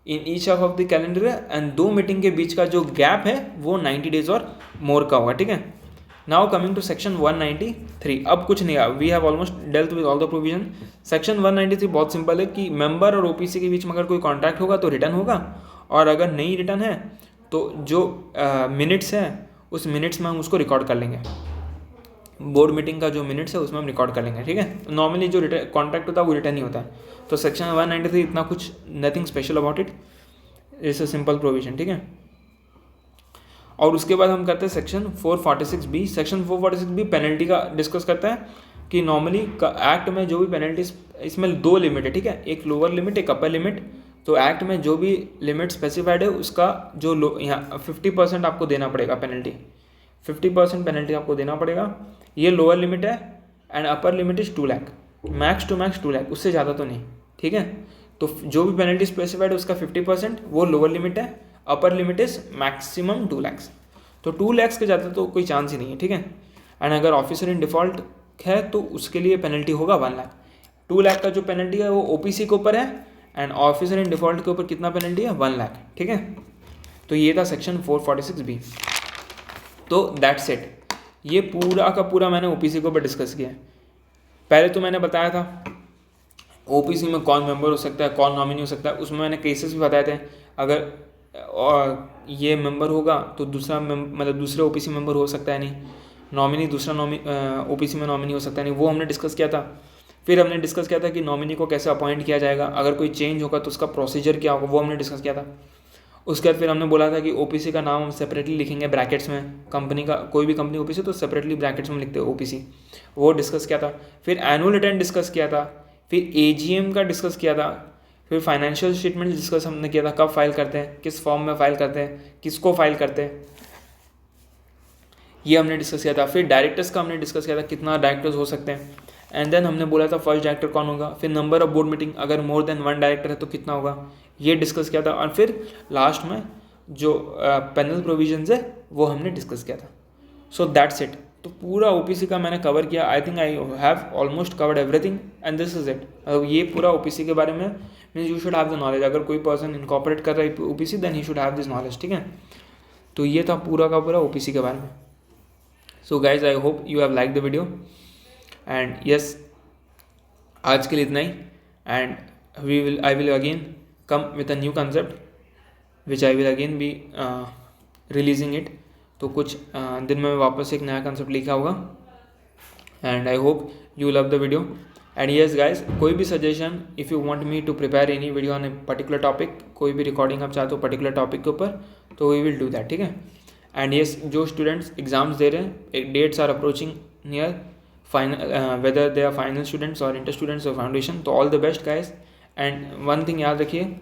in each half of the calendar year, and 2 meeting के बीच का जो गैप है वो 90 डेज और मोर का होगा, ठीक है। नाउ कमिंग टू सेक्शन 193, अब कुछ नहीं, we have almost dealt with all the provision. Section 193 बहुत सिंपल है कि मेंबर और ओपीसी के बीच में अगर कोई कॉन्ट्रैक्ट होगा तो रिटर्न होगा, और अगर नहीं रिटर्न है तो जो मिनट्स है उस मिनट्स में हम उसको रिकॉर्ड कर लेंगे, बोर्ड मीटिंग का जो मिनट्स है उसमें हम रिकॉर्ड कर लेंगे, ठीक है। नॉर्मली जो कॉन्ट्रैक्ट होता है वो रिटर्न ही होता है। तो सेक्शन 193 इतना कुछ nothing special about it, it's a simple provision, ठीक है। और उसके बाद हम करते हैं section 446B। Section 446B penalty का डिस्कस करता है कि नॉर्मली एक्ट में जो भी पेनल्टीज, इसमें 2 लिमिट है, ठीक है, एक लोअर लिमिट एक अपर लिमिट। तो एक्ट में जो भी लिमिट स्पेसिफाइड है उसका जो यहाँ 50% आपको देना पड़ेगा पेनल्टी, 50% पेनल्टी आपको देना पड़ेगा। ये लोअर लिमिट है and upper limit is 2 lakh, max to max 2 lakh, उससे ज़्यादा तो नहीं, ठीक है। तो जो भी पेनल्टी स्पेसिफाइड है उसका 50% वो लोअर लिमिट है, upper limit is maximum 2 lakh. तो 2 लाख के ज़्यादा तो कोई चांस ही नहीं है, ठीक है। एंड अगर ऑफिसर इन डिफ़ॉल्ट है तो उसके लिए पेनल्टी होगा 1 लाख। 2 लाख का जो पेनल्टी है वो ओपीसी के ऊपर है एंड ऑफिसर इन डिफ़ॉल्ट के ऊपर कितना पेनल्टी है, 1 लाख, ठीक है। तो ये था सेक्शन 446B। तो दैट्स इट, ये पूरा का पूरा मैंने ओपीसी के ऊपर डिस्कस किया है। पहले तो मैंने बताया था ओपीसी में कौन मेंबर हो सकता है, कौन नॉमिनी हो सकता है, उसमें मैंने केसेस भी बताए थे। अगर ये मेंबर होगा तो दूसरा मतलब दूसरे ओपीसी मेंबर हो सकता है नहीं, नॉमिनी दूसरा ओपीसी में नॉमिनी हो सकता है नहीं, वो हमने डिस्कस किया था। फिर हमने डिस्कस किया था कि नॉमिनी को कैसे अपॉइंट किया जाएगा, अगर कोई चेंज होगा तो उसका प्रोसीजर क्या होगा, वो हमने डिस्कस किया था। उसके बाद फिर हमने बोला था कि ओपीसी का नाम हम सेपरेटली लिखेंगे ब्रैकेट्स में, कंपनी का कोई भी कंपनी ओपीसी तो सेपरेटली ब्रैकेट्स में लिखते हैं ओपीसी, वो डिस्कस किया था। फिर एनुअल रिटर्न डिस्कस किया था, फिर एजीएम का डिस्कस किया था, फिर फाइनेंशियल स्टेटमेंट डिस्कस हमने किया था, कब फाइल करते हैं, किस फॉर्म में फाइल करते हैं, किसको फाइल करते हैं, ये हमने डिस्कस किया था। फिर डायरेक्टर्स का हमने डिस्कस किया था, कितना डायरेक्टर्स हो सकते हैं। एंड देन हमने बोला था फर्स्ट डायरेक्टर कौन होगा, फिर नंबर ऑफ बोर्ड मीटिंग, अगर मोर देन 1 डायरेक्टर है तो कितना होगा, ये डिस्कस किया था। और फिर लास्ट में जो पैनल प्रोविजंस है वो हमने डिस्कस किया था। So that's it. तो पूरा ओपीसी का मैंने कवर किया। I think I have almost covered everything and this is it. ये पूरा ओपीसी के बारे में means you should have the knowledge. अगर कोई पर्सन इनकॉर्पोरेट कर रहा है OPC then he should have this knowledge, ठीक है। तो ये था पूरा का पूरा ओपीसी के बारे में। So guys I hope you have like the video and yes, आज के लिए इतना ही। And I will again come with a new concept which I will again be releasing it. तो कुछ दिन में वापस एक नया कंसेप्ट लिखा होगा and I hope you love the video. And yes guys, कोई भी suggestion if you want me to prepare any video on a particular topic, कोई भी रिकॉर्डिंग आप चाहते हो पर्टिकुलर टॉपिक के ऊपर, तो वी विल डू दैट, ठीक है। एंड यस, जो स्टूडेंट्स एग्जाम्स दे रहे हैं, एक dates are approaching near final, whether they are final students और इंटर स्टूडेंट्स और फाउंडेशन, तो all the best guys. And one thing याद रखिए,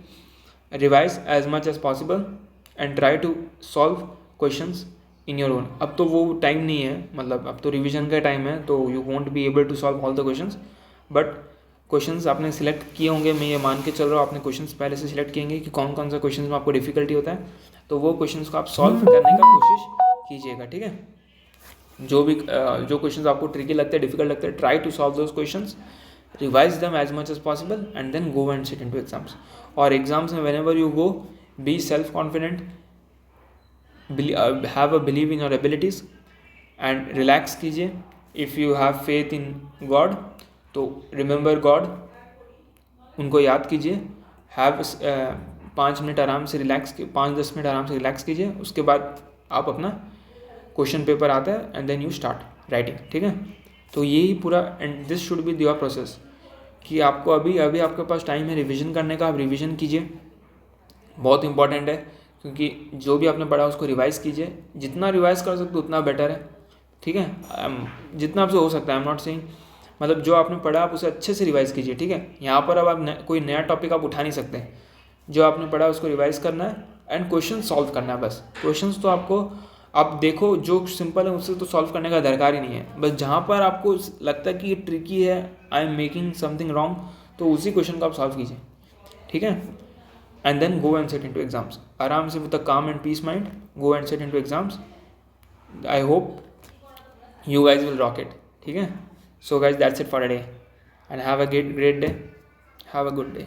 revise as much as possible and try to solve questions in your own. अब तो वो टाइम नहीं है, मतलब अब तो रिवीजन का टाइम है, तो you won't be able to solve all the questions, but questions आपने सिलेक्ट किए होंगे, मैं ये मान के चल रहा हूँ आपने क्वेश्चंस पहले से सिलेक्ट किएंगे कि कौन कौन सा क्वेश्चंस में आपको डिफिकल्टी होता है, तो वो क्वेश्चंस को आप सॉल्व करने का कोशिश कीजिएगा, ठीक है। जो क्वेश्चंस आपको ट्रिकी लगते हैं, डिफिकल्ट लगते हैं, try to solve those questions, revise them as much as possible and then go and sit into exams. और एग्जाम्स में whenever you go, be self confident, have a believe in your abilities and relax कीजिए। if you have faith in God तो remember God, उनको याद कीजिए। have 5 मिनट आराम से रिलैक्स, 5-10 मिनट आराम से रिलैक्स कीजिए। उसके बाद आप अपना क्वेश्चन पेपर आता है and then you start writing, ठीक है। तो यही पूरा, and this should be your process कि आपको अभी आपके पास टाइम है रिविज़न करने का, आप रिविज़न कीजिए, बहुत इंपॉर्टेंट है। क्योंकि जो भी आपने पढ़ा उसको रिवाइज़ कीजिए, जितना रिवाइज़ कर सकते उतना बेटर है, ठीक है। जितना आपसे हो सकता है, आई एम नॉट सेइंग, मतलब जो आपने पढ़ा आप उसे अच्छे से रिवाइज़ कीजिए, ठीक है। यहाँ पर अब आप कोई नया टॉपिक आप उठा नहीं सकते, जो आपने पढ़ा उसको रिवाइज़ करना है एंड क्वेश्चन सॉल्व करना है बस। क्वेश्चंस तो आपको, आप देखो जो सिंपल है उससे तो सॉल्व करने का दरकार ही नहीं है, बस जहाँ पर आपको लगता है कि ये ट्रिकी है, I am making something wrong, तो उसी क्वेश्चन को आप सॉल्व कीजिए, ठीक है। And then go and sit into exams. आराम से with a calm and peace mind, go and sit into exams. I hope you guys will rock it. ठीक है? So guys, that's it for today. And have a great day. Have a good day.